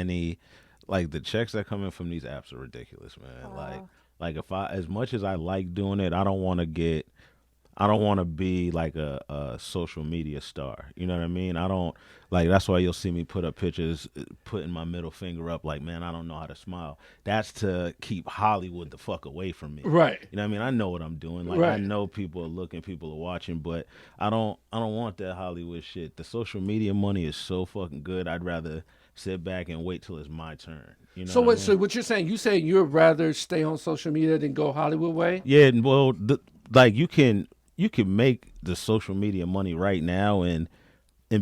Speaker 5: Like the checks that come in from these apps are ridiculous, man.
Speaker 6: Wow.
Speaker 5: Like if as much as I like doing it, I don't want to be like a social media star. You know what I mean? I don't like. That's why you'll see me put up pictures, putting my middle finger up, like, man, I don't know how to smile. That's to keep Hollywood the fuck away from me.
Speaker 2: Right.
Speaker 5: You know what I mean? I know what I'm doing. Like I know people are looking, people are watching, but I don't want that Hollywood shit. The social media money is so fucking good. I'd rather sit back and wait till it's my turn. You know.
Speaker 2: So what you're saying? You saying you'd rather stay on social media than go Hollywood way?
Speaker 5: Yeah. Well, like you can make the social media money right now and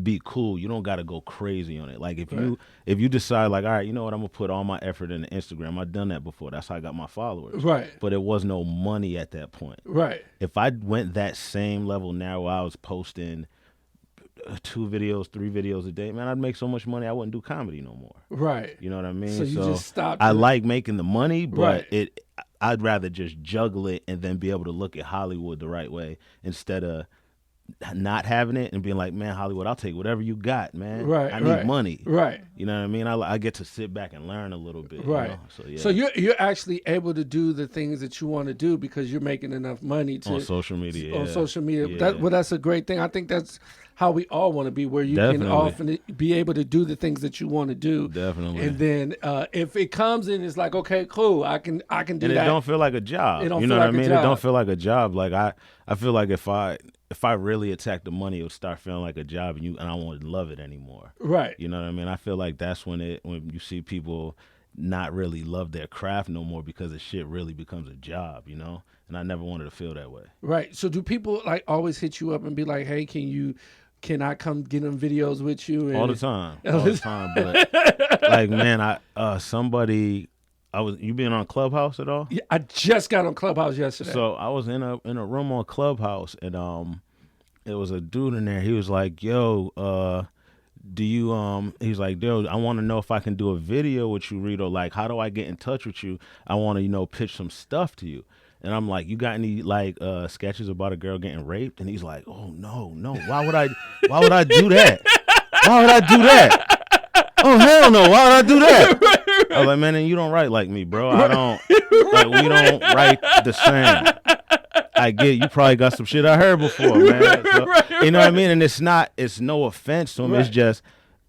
Speaker 5: be cool. You don't got to go crazy on it. Like if you decide like, all right, you know what, I'm gonna put all my effort into Instagram. I've done that before. That's how I got my followers.
Speaker 2: Right.
Speaker 5: But it was no money at that point.
Speaker 2: Right.
Speaker 5: If I went that same level now, where I was posting 2 videos, 3 videos a day, man, I'd make so much money I wouldn't do comedy no more.
Speaker 2: Right.
Speaker 5: You know what I mean?
Speaker 2: So you just stopped.
Speaker 5: I like making the money, but I'd rather just juggle it and then be able to look at Hollywood the right way instead of not having it and being like, man, Hollywood, I'll take whatever you got, man.
Speaker 2: Right.
Speaker 5: I need money.
Speaker 2: Right.
Speaker 5: You know what I mean? I get to sit back and learn a little bit.
Speaker 2: Right.
Speaker 5: You know? So, yeah.
Speaker 2: So you're actually able to do the things that you want to do because you're making enough money to
Speaker 5: on social media.
Speaker 2: On social media.
Speaker 5: Yeah.
Speaker 2: That's a great thing. I think that's how we all want to be, where you can often be able to do the things that you want to do.
Speaker 5: Definitely.
Speaker 2: And then if it comes in, it's like, okay, cool, I can do that.
Speaker 5: And it don't feel like a job.
Speaker 2: It don't
Speaker 5: you
Speaker 2: feel
Speaker 5: know
Speaker 2: like
Speaker 5: what I
Speaker 2: a
Speaker 5: mean?
Speaker 2: job.
Speaker 5: It don't feel like a job. Like I feel like if I really attack the money, it would start feeling like a job, and I won't love it anymore.
Speaker 2: Right.
Speaker 5: You know what I mean? I feel like that's when you see people not really love their craft no more because the shit really becomes a job, you know? And I never wanted to feel that way.
Speaker 2: Right. So do people like always hit you up and be like, hey, can I come get them videos with you? And
Speaker 5: All the time. But like, man, somebody You been on Clubhouse at all?
Speaker 2: Yeah, I just got on Clubhouse yesterday.
Speaker 5: So I was in a room on Clubhouse, and it was a dude in there. He was like, "Yo, do you he's like, dude, I want to know if I can do a video with you, Reedo. Like, how do I get in touch with you? I want to, pitch some stuff to you." And I'm like, "You got any like sketches about a girl getting raped?" And he's like, "Oh no. Why would I do that? Why would I do that? Oh hell no, why would I do that?" I was like, "Man, and you don't write like me, bro. I don't like we don't write the same. I get you probably got some shit I heard before, man. So, you know what I mean? And it's no offense to him. It's just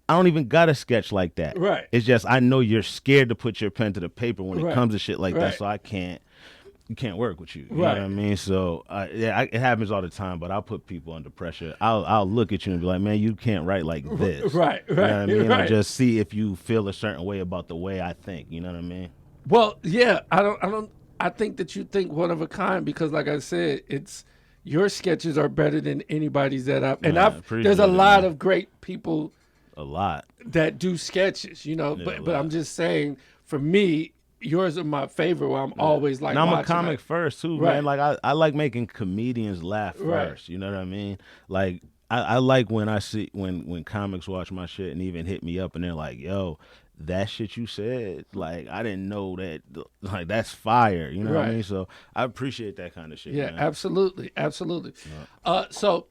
Speaker 5: I don't even got a sketch like that.
Speaker 2: Right.
Speaker 5: It's just I know you're scared to put your pen to the paper when it comes to shit like that, so you can't work with you. You know what I mean? So it happens all the time, but I'll put people under pressure. I'll look at you and be like, "Man, you can't write like this."
Speaker 2: Right.
Speaker 5: You know what I mean? I'll just see if you feel a certain way about the way I think. You know what I mean?
Speaker 2: Well, yeah, I think that you think one of a kind because, like I said, it's your sketches are better than anybody's that I've. And there's a lot of great people.
Speaker 5: A lot
Speaker 2: that do sketches, but I'm just saying, for me, yours are my favorite. Where I'm always like,
Speaker 5: and I'm a comic first too, man. Like I like making comedians laugh first. You know what I mean? Like I like when I see when comics watch my shit and even hit me up and they're like, "Yo, that shit you said, like I didn't know that, like that's fire." You know what I mean? So I appreciate that kind of shit.
Speaker 2: Yeah,
Speaker 5: man.
Speaker 2: absolutely. So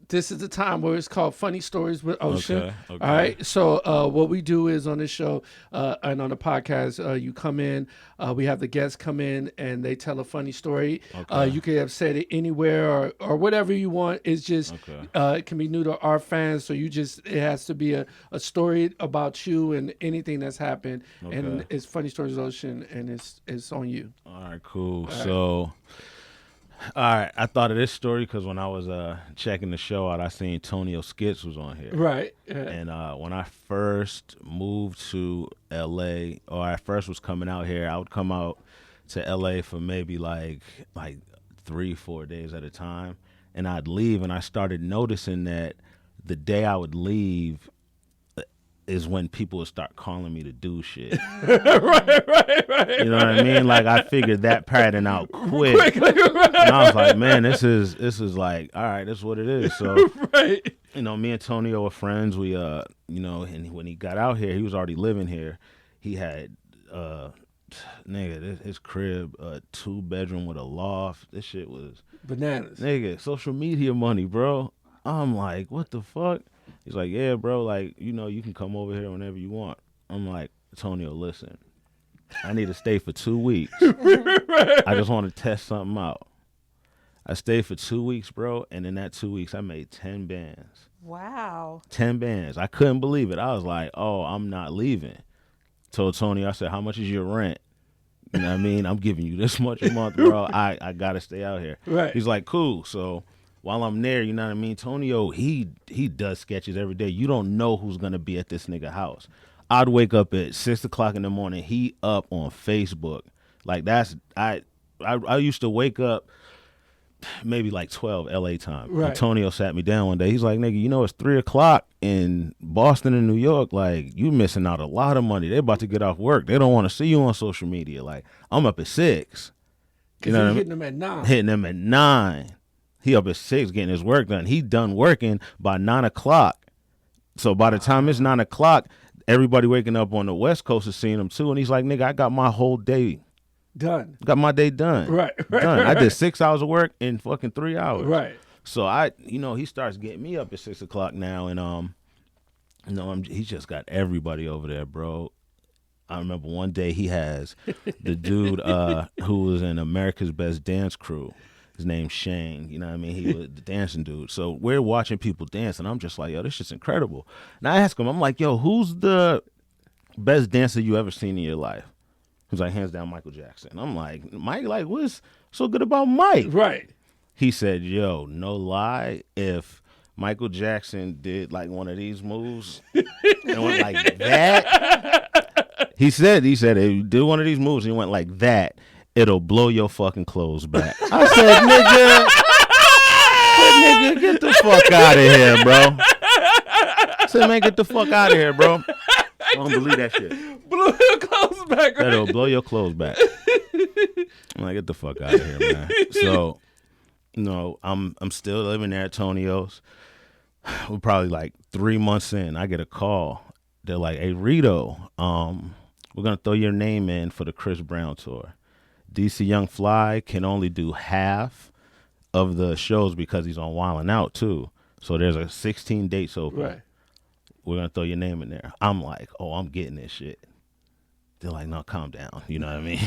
Speaker 2: this is the time where it's called Funny Stories with Ocean.
Speaker 5: Okay.
Speaker 2: All right. So what we do is on this show and on the podcast, you come in, we have the guests come in and they tell a funny story.
Speaker 5: Okay.
Speaker 2: You could have said it anywhere or whatever you want. It's just it can be new to our fans. So it has to be a story about you and anything that's happened.
Speaker 5: Okay.
Speaker 2: And it's Funny Stories with Ocean and it's on you.
Speaker 5: All right, cool. All right, I thought of this story because when I was checking the show out, I seen Tonio Skits was on here.
Speaker 2: Right. Yeah.
Speaker 5: And when I first moved to L.A., or I first was coming out here, I would come out to L.A. for maybe like 3-4 days at a time, and I'd leave, and I started noticing that the day I would leave is when people would start calling me to do shit.
Speaker 2: right.
Speaker 5: You know what I mean? Like I figured that pattern out quick. And I was like, man, this is like, all right, this is what it is. So, me and Tonio were friends. We, and when he got out here, he was already living here. He had, his crib, 2-bedroom with a loft. This shit was
Speaker 2: bananas.
Speaker 5: Nigga, social media money, bro. I'm like, what the fuck? He's like, yeah, bro, like, you can come over here whenever you want. I'm like, Tonio, listen, I need to stay for 2 weeks. I just want to test something out. I stayed for 2 weeks, bro, and in that 2 weeks, I made 10 bands.
Speaker 6: Wow.
Speaker 5: 10 bands. I couldn't believe it. I was like, oh, I'm not leaving. Told Tonio, I said, how much is your rent? You know what I mean? I'm giving you this much a month, bro. I got to stay out here.
Speaker 2: Right.
Speaker 5: He's like, cool. So while I'm there, you know what I mean? Tonio, he does sketches every day. You don't know who's going to be at this nigga house. I'd wake up at 6 o'clock in the morning. He up on Facebook. Like I used to wake up maybe like 12 LA time.
Speaker 2: Right.
Speaker 5: And Tonio sat me down one day. He's like, nigga, it's 3 o'clock in Boston and New York. Like, you missing out a lot of money. They about to get off work. They don't want to see you on social media. Like, I'm up at 6.
Speaker 2: You know, hitting them at 9.
Speaker 5: Hitting them at 9. He up at 6 getting his work done. He done working by 9 o'clock. So by the time it's 9 o'clock, everybody waking up on the West Coast is seeing him too. And he's like, nigga, I got my whole day
Speaker 2: done.
Speaker 5: Got my day done.
Speaker 2: Right.
Speaker 5: Done. I did 6 hours of work in fucking 3 hours.
Speaker 2: Right.
Speaker 5: So he starts getting me up at 6 o'clock now, and he's just got everybody over there, bro. I remember one day he has the dude who was in America's Best Dance Crew. His name's Shane. You know what I mean? He was the dancing dude. So we're watching people dance, and I'm just like, yo, this shit's incredible. And I ask him, I'm like, yo, who's the best dancer you ever seen in your life? He's like, hands down, Michael Jackson. I'm like, Mike, like, what's so good about Mike?
Speaker 2: Right.
Speaker 5: He said, yo, no lie, if Michael Jackson did like one of these moves and went like that, he said, if you do one of these moves and you went like that, it'll blow your fucking clothes back. I said, nigga, get the fuck out of here, bro. I said, man, get the fuck out of here, bro. I don't believe that shit.
Speaker 2: Blow blew your clothes back. Right?
Speaker 5: That'll blow your clothes back. I'm like, get the fuck out of here, man. So, I'm still living there at Tonio's. We're probably like 3 months in. I get a call. They're like, hey, Reedo, we're going to throw your name in for the Chris Brown tour. DC Young Fly can only do half of the shows because he's on Wildin' Out, too. So there's a 16 dates open.
Speaker 2: Right.
Speaker 5: We're going to throw your name in there. I'm like, oh, I'm getting this shit. They're like, no, calm down. You know what I mean?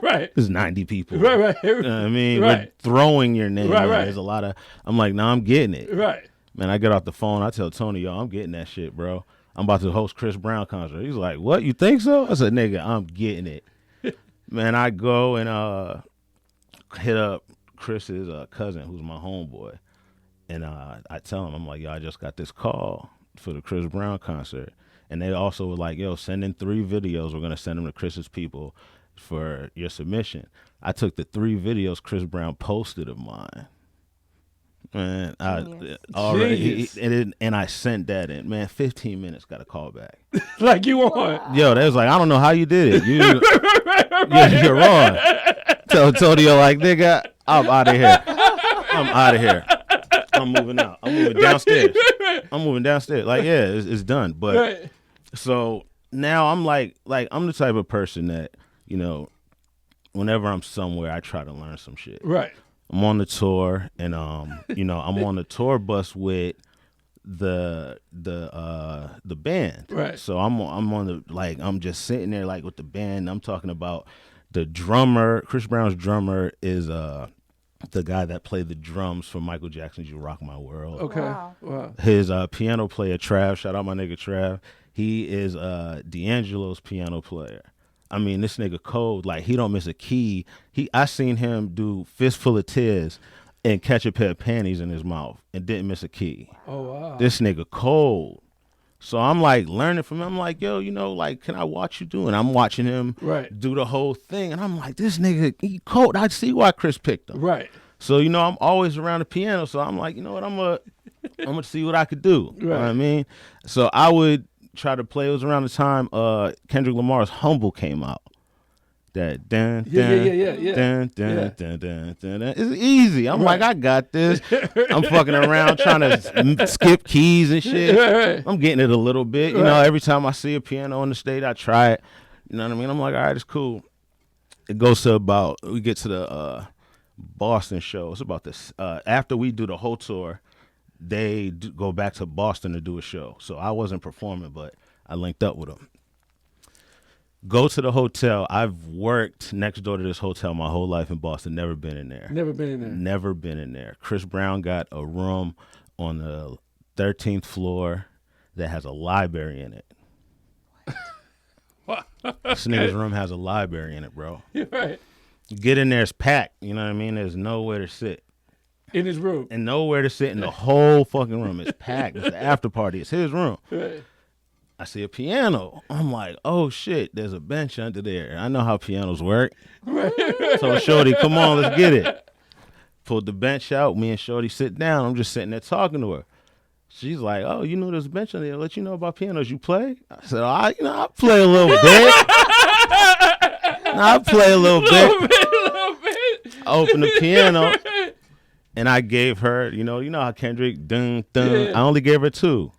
Speaker 2: Right.
Speaker 5: There's 90 people.
Speaker 2: Right.
Speaker 5: You know what I mean?
Speaker 2: Right.
Speaker 5: We're throwing your name.
Speaker 2: Right.
Speaker 5: There's a lot of, I'm like, no, I'm getting it.
Speaker 2: Right.
Speaker 5: Man, I get off the phone. I tell Tony, yo, I'm getting that shit, bro. I'm about to host Chris Brown concert. He's like, what? You think so? I said, nigga, I'm getting it. Man, I go and hit up Chris's cousin, who's my homeboy. And I tell him, I'm like, yo, I just got this call for the Chris Brown concert. And they also were like, yo, send in 3 videos. We're going to send them to Chris's people for your submission. I took the 3 videos Chris Brown posted of mine. Man, and I sent that in. Man, 15 minutes, got a call back.
Speaker 2: Like you want.
Speaker 5: Yo, they was like, I don't know how you did it. You're wrong. Tell Tonio, like, nigga, I'm out of here. I'm out of here. I'm moving out. I'm moving downstairs. I'm moving downstairs. Like, yeah, it's done. But so now I'm like I'm the type of person that, whenever I'm somewhere, I try to learn some shit.
Speaker 2: Right.
Speaker 5: I'm on the tour, and I'm on the tour bus with the band.
Speaker 2: Right.
Speaker 5: So I'm on the I'm just sitting there like with the band. I'm talking about the drummer. Chris Brown's drummer is the guy that played the drums for Michael Jackson's "You Rock My World."
Speaker 2: Okay.
Speaker 3: Wow.
Speaker 5: His piano player Trav. Shout out my nigga Trav. He is D'Angelo's piano player. I mean, this nigga cold. Like, he don't miss a key. I seen him do Fistful of Tears and catch a pair of panties in his mouth and didn't miss a key.
Speaker 2: Oh, wow.
Speaker 5: This nigga cold. So I'm like learning from him. I'm like, yo, can I watch you do? And I'm watching him do the whole thing. And I'm like, this nigga, he cold. I see why Chris picked him.
Speaker 2: Right.
Speaker 5: So, I'm always around the piano. So I'm like, you know what? I'm gonna see what I could do. You know what I mean? So I would try to play. It was around the time Kendrick Lamar's "Humble" came out. That dun dun. It's easy. I'm like, I got this. I'm fucking around trying to skip keys and shit. I'm getting it a little bit. Every time I see a piano on the stage, I try it. You know what I mean? I'm like, all right, it's cool. It goes to we get to the Boston show. It's about this. After we do the whole tour, they go back to Boston to do a show. So I wasn't performing, but I linked up with them. Go to the hotel. I've worked next door to this hotel my whole life in Boston. Never been in there.
Speaker 2: Never been in there.
Speaker 5: Never been in there. Chris Brown got a room on the 13th floor that has a library in it. This nigga's room has a library in it, bro.
Speaker 2: You're right.
Speaker 5: Get in there, it's packed. You know what I mean? There's nowhere to sit.
Speaker 2: In his room.
Speaker 5: And nowhere to sit in the whole fucking room. It's packed. It's the after party. It's his room.
Speaker 2: Right.
Speaker 5: I see a piano. I'm like, oh shit, there's a bench under there. I know how pianos work. So Shorty, come on, let's get it. Pulled the bench out. Me and Shorty sit down. I'm just sitting there talking to her. She's like, oh, there's a bench under there. Let you know about pianos. You play? I said, I play a little bit. I play a little bit. I opened the piano and I gave her, you know how Kendrick, dun, dun. Yeah. I only gave her 2.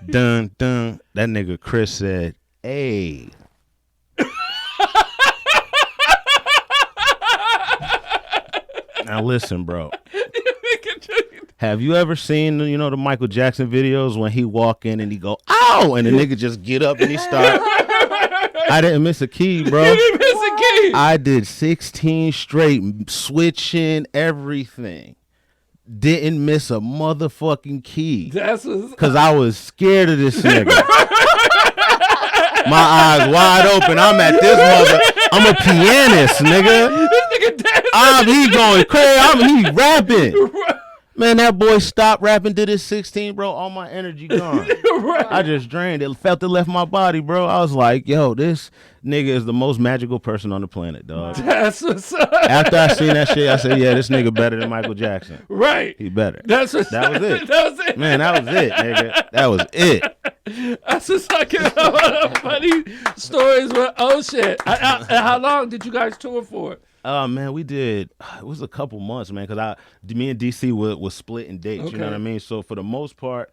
Speaker 5: Dun, dun. That nigga Chris said, hey. Now listen, bro. Have you ever seen, the Michael Jackson videos when he walk in and he go, ow, and the nigga just get up and he start. I didn't miss a key, bro.
Speaker 2: You didn't miss a key.
Speaker 5: I did 16 straight, switching everything. Didn't miss a motherfucking key.
Speaker 2: That's
Speaker 5: because I was scared of this nigga. My eyes wide open. I'm at this mother. I'm a pianist, nigga.
Speaker 2: This nigga dancing.
Speaker 5: He going crazy. He rapping. Man, that boy stopped rapping, did his 16, bro. All my energy gone.
Speaker 2: Right.
Speaker 5: I just drained it. Felt it left my body, bro. I was like, yo, this nigga is the most magical person on the planet, dog.
Speaker 2: That's what's up.
Speaker 5: After I seen that shit, I said, yeah, this nigga better than Michael Jackson.
Speaker 2: Right.
Speaker 5: He better.
Speaker 2: That's what's
Speaker 5: That was it.
Speaker 2: That was it.
Speaker 5: Man, that was it, nigga. That was it.
Speaker 2: That's just like funny stories with shit. How long did you guys tour for?
Speaker 5: Man, we did. It was a couple months, man, because me and DC was splitting dates. You know what I mean? So for the most part,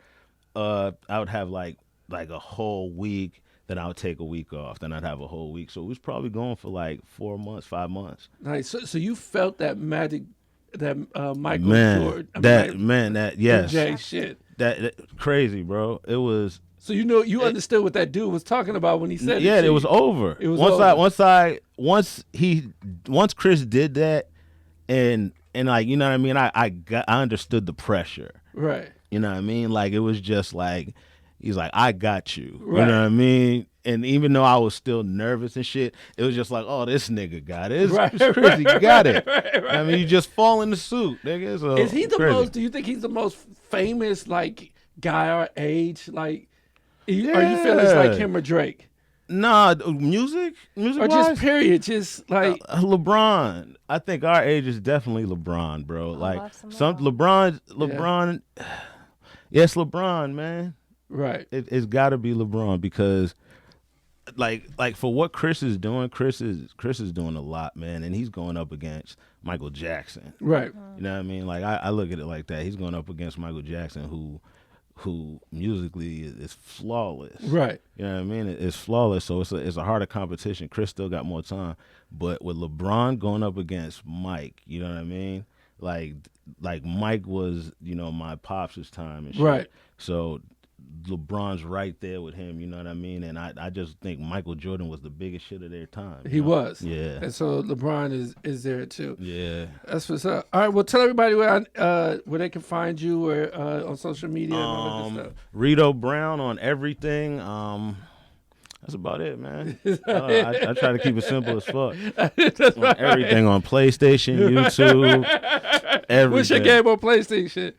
Speaker 5: I would have like a whole week. Then I would take a week off. Then I'd have a whole week. So it was probably going for like 4 months, 5 months.
Speaker 2: Nice. So you felt that magic, that Michael
Speaker 5: Man,
Speaker 2: Jordan.
Speaker 5: yes,
Speaker 2: MJ shit.
Speaker 5: that crazy, bro. It was.
Speaker 2: So you understood what that dude was talking about when he said
Speaker 5: Yeah,
Speaker 2: it.
Speaker 5: it was over.
Speaker 2: It was
Speaker 5: once Chris did that, and like, you know what I mean. I understood the pressure.
Speaker 2: Right.
Speaker 5: You know what I mean. Like, it was just like, he's like, I got you.
Speaker 2: Right.
Speaker 5: You know what I mean. And even though I was still nervous and shit, it was just like, oh, this nigga got it. It's crazy, got it.
Speaker 2: Right.
Speaker 5: I mean, you just fall in the suit, nigga. So
Speaker 2: Is he the
Speaker 5: crazy.
Speaker 2: most? Do you think he's the most famous like guy our age? Like, or you feel it's like him or Drake?
Speaker 5: Nah, music
Speaker 2: Or just period, just like
Speaker 5: LeBron. I think our age is definitely LeBron, bro. Like
Speaker 6: love some
Speaker 5: some LeBron. Yes, LeBron, man.
Speaker 2: right.
Speaker 5: It's got to be LeBron because, like for what Chris is doing, Chris is doing a lot, man, and he's going up against Michael Jackson.
Speaker 2: Right.
Speaker 5: You know what I mean? Like I look at it like that. He's going up against Michael Jackson, who musically is flawless.
Speaker 2: Right.
Speaker 5: You know what I mean? It's flawless, so it's a harder competition. Chris still got more time, but with LeBron going up against Mike, you know what I mean? Like Mike was, you know, my pops' time and shit.
Speaker 2: Right.
Speaker 5: So LeBron's right there with him, you know what I mean? And I just think Michael Jordan was the biggest shit of their time.
Speaker 2: He was.
Speaker 5: Yeah.
Speaker 2: And so LeBron is there too.
Speaker 5: Yeah.
Speaker 2: That's what's up. All right. Well, tell everybody where they can find you or on social media and all that good stuff.
Speaker 5: Reedo Brown on everything. That's about it, man. I try to keep it simple as fuck. On everything on PlayStation, YouTube, everything.
Speaker 2: What's your game on PlayStation?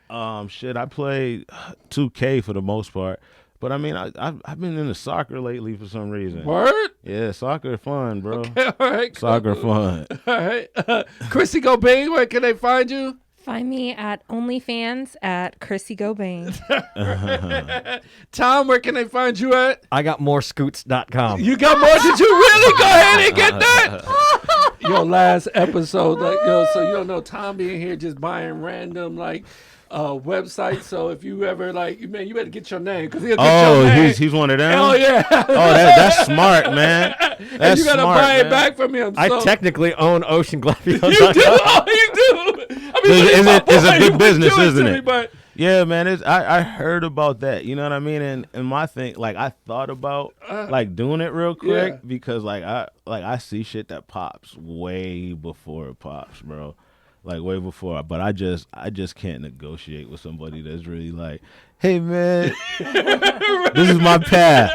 Speaker 5: Shit, I play 2K for the most part. But I mean, I've been into soccer lately for some reason.
Speaker 2: Word?
Speaker 5: Yeah, soccer fun, bro.
Speaker 2: Okay, all right. Cool.
Speaker 5: Soccer fun.
Speaker 2: All right. Chrissy Gobin, where can they find you?
Speaker 6: Find me at OnlyFans at Chrissy Gobain.
Speaker 2: Tom, where can they find you at?
Speaker 1: I got morescoots.com.
Speaker 2: You got more? Did you really go ahead and get that? Yo, last episode, so you don't know Tom being here just buying random websites. So if you ever man, you better get your name because he'll get your name.
Speaker 5: He's one of them.
Speaker 2: Oh yeah.
Speaker 5: That's smart, man. That's
Speaker 2: and you gotta
Speaker 5: smart,
Speaker 2: buy it
Speaker 5: man.
Speaker 2: back from him.
Speaker 1: I
Speaker 2: so.
Speaker 1: technically own OceanGlavios.com.
Speaker 2: You do. Oh, you do. I mean,
Speaker 5: It's a good business, isn't
Speaker 2: to
Speaker 5: it?
Speaker 2: me, but
Speaker 5: Yeah, man. I heard about that. You know what I mean? And my thing, I thought about doing it real quick because I see shit that pops way before it pops, bro. Like way before. But I just can't negotiate with somebody that's really like, hey man, this is my path.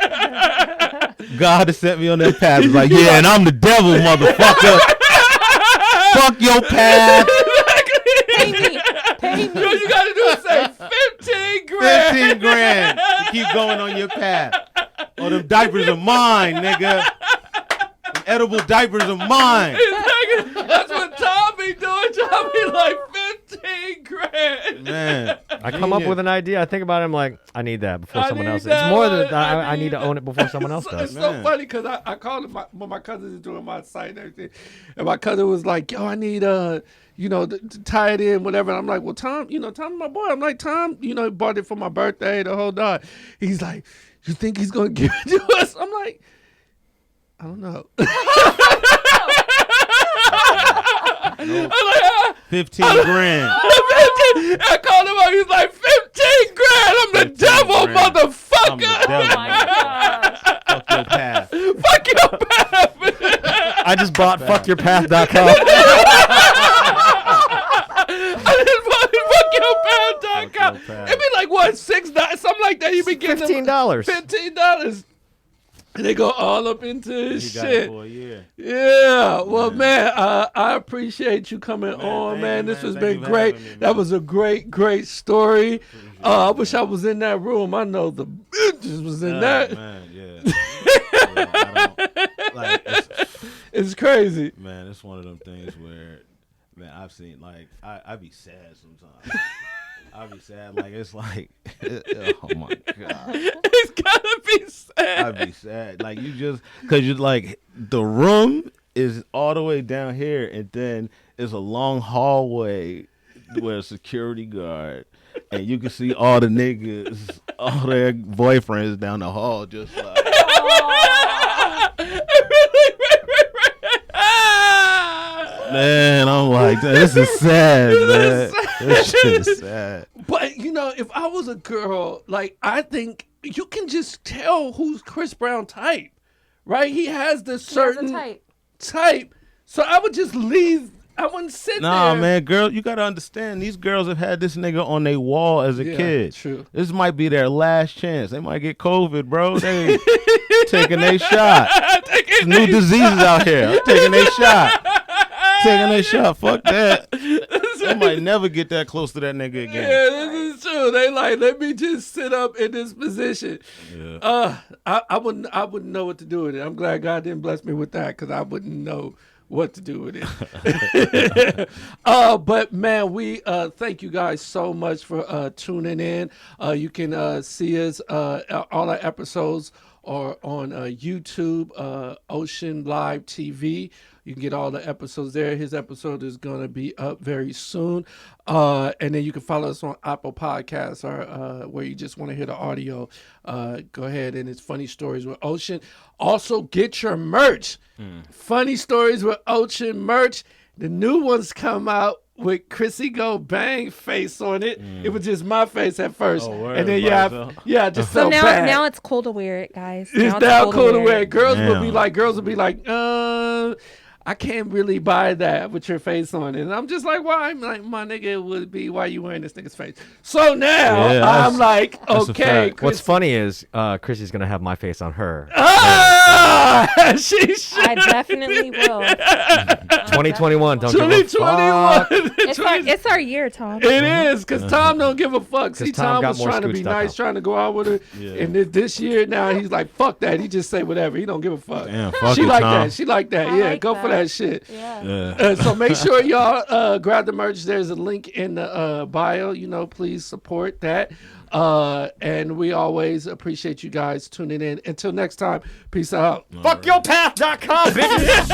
Speaker 5: God has sent me on that path. It's like, yeah, and I'm the devil, motherfucker. Fuck your path.
Speaker 6: Pay me. Pay me.
Speaker 2: all you gotta do is say 15 grand.
Speaker 5: 15 grand to keep going on your path. Oh, them diapers are mine, nigga. Them edible diapers are mine.
Speaker 2: That's what Tom be doing. Tom be like 15 grand.
Speaker 5: Man.
Speaker 1: I come up with an idea. I think about it. I'm like, I need that before
Speaker 2: I
Speaker 1: someone
Speaker 2: need
Speaker 1: else.
Speaker 2: that
Speaker 1: It's more
Speaker 2: one.
Speaker 1: than
Speaker 2: I
Speaker 1: I need to own it before someone else
Speaker 2: It's
Speaker 1: does.
Speaker 2: so
Speaker 5: Man.
Speaker 2: funny because I called him when my cousin is doing my site and everything, and my cousin was like, "Yo, I need to tie it in, whatever." And I'm like, "Well, Tom, Tom's my boy." I'm like, "Tom, he bought it for my birthday, the whole dog." He's like, "You think he's gonna give it to us?" I'm like, "I don't know." I'm like,
Speaker 5: 15 grand.
Speaker 2: I called him up. He's like, 15 grand. I'm the
Speaker 5: 15
Speaker 2: devil,
Speaker 5: grand. I'm
Speaker 2: motherfucker.
Speaker 5: the devil.
Speaker 6: Oh my gosh.
Speaker 5: Fuck your path.
Speaker 2: Fuck your path.
Speaker 1: I just bought fuckyourpath.com.
Speaker 2: I just bought fuckyourpath.com.
Speaker 5: Fuck your path.
Speaker 2: It'd be like, what, $6? Something like that. You be getting
Speaker 1: $15.
Speaker 2: $15. And they go all up into his
Speaker 5: He got it
Speaker 2: shit.
Speaker 5: for a year.
Speaker 2: Yeah. Well, man, I appreciate you coming on,
Speaker 5: thank
Speaker 2: man.
Speaker 5: you,
Speaker 2: This
Speaker 5: man.
Speaker 2: has
Speaker 5: Thank
Speaker 2: been
Speaker 5: you for
Speaker 2: great.
Speaker 5: having me, man.
Speaker 2: That was a great story. I wish
Speaker 5: man.
Speaker 2: I was in that room. I know the bitches was in that.
Speaker 5: Man, yeah. I don't, like,
Speaker 2: It's crazy.
Speaker 5: man, it's one of them things where, man, I've seen, like, I be sad sometimes. I be sad, like, it's like, oh my God.
Speaker 2: It's gotta be sad.
Speaker 5: I be sad. Like, you just, because you like, the room is all the way down here, and then it's a long hallway where a security guard, and you can see all the niggas, all their boyfriends down the hall, just like, man, I'm like, this is sad, man. This shit is sad.
Speaker 2: But you know, if I was a girl, like I think you can just tell who's Chris Brown type, right? He has this certain type. So I would just leave. I wouldn't sit
Speaker 5: Nah,
Speaker 2: there.
Speaker 5: man, girl, you gotta understand. These girls have had this nigga on their wall as a
Speaker 2: Yeah,
Speaker 5: kid.
Speaker 2: true.
Speaker 5: This might be their last chance. They might get COVID, bro. They taking their shot. There's new diseases out here. I'm taking their shot. Taking their shot. Fuck that. They might never get that close to that nigga again.
Speaker 2: Yeah, this is true. They like, let me just sit up in this position.
Speaker 5: Yeah.
Speaker 2: I wouldn't know what to do with it. I'm glad God didn't bless me with that because I wouldn't know what to do with it. But man, we thank you guys so much for tuning in. You can see us all our episodes are on YouTube, Ocean Live TV. You can get all the episodes there. His episode is going to be up very soon. And then you can follow us on Apple Podcasts or where you just want to hear the audio. Go ahead, and it's Funny Stories with Ocean. Also, get your merch. Funny Stories with Ocean merch. The new ones come out with Chrissy Go Bang face on it. It was just my face at first.
Speaker 5: Oh, word,
Speaker 2: and then,
Speaker 5: by itself?
Speaker 2: just
Speaker 6: So
Speaker 2: so
Speaker 6: now,
Speaker 2: bad.
Speaker 6: now it's cool to wear it, guys.
Speaker 2: It's now cool to wear.
Speaker 6: it.
Speaker 2: Girls would be
Speaker 5: Damn.
Speaker 2: like, I can't really buy that with your face on it. And I'm just like, why? I'm like, my nigga would be, why you wearing this nigga's face? So now
Speaker 5: Yeah,
Speaker 2: I'm like,
Speaker 5: that's a
Speaker 2: okay.
Speaker 5: fact.
Speaker 1: What's funny is Chrissy's gonna have my face on her.
Speaker 2: She should.
Speaker 6: I definitely will.
Speaker 1: 2021. Don't give a
Speaker 2: 2021.
Speaker 1: fuck.
Speaker 6: It's our year, Tom.
Speaker 2: It is, because Tom don't give a fuck. See,
Speaker 1: Tom
Speaker 2: Tom
Speaker 1: got
Speaker 2: was
Speaker 1: more
Speaker 2: trying to
Speaker 1: Scooch
Speaker 2: be
Speaker 1: stuff
Speaker 2: nice,
Speaker 1: out.
Speaker 2: trying to go out with her.
Speaker 5: Yeah.
Speaker 2: And this year now, he's like, fuck that. He just say whatever. He don't give a fuck.
Speaker 5: Damn, fuck
Speaker 2: She
Speaker 5: it,
Speaker 2: like
Speaker 5: Tom.
Speaker 2: that. She like that.
Speaker 3: I
Speaker 2: Yeah,
Speaker 3: like
Speaker 2: go for
Speaker 3: that.
Speaker 2: that shit.
Speaker 3: Yeah.
Speaker 5: Yeah.
Speaker 2: So make sure y'all grab the merch. There's a link in the bio. Please support that. And we always appreciate you guys tuning in. Until next time, peace out.
Speaker 1: Fuckyourpath.com, bitches.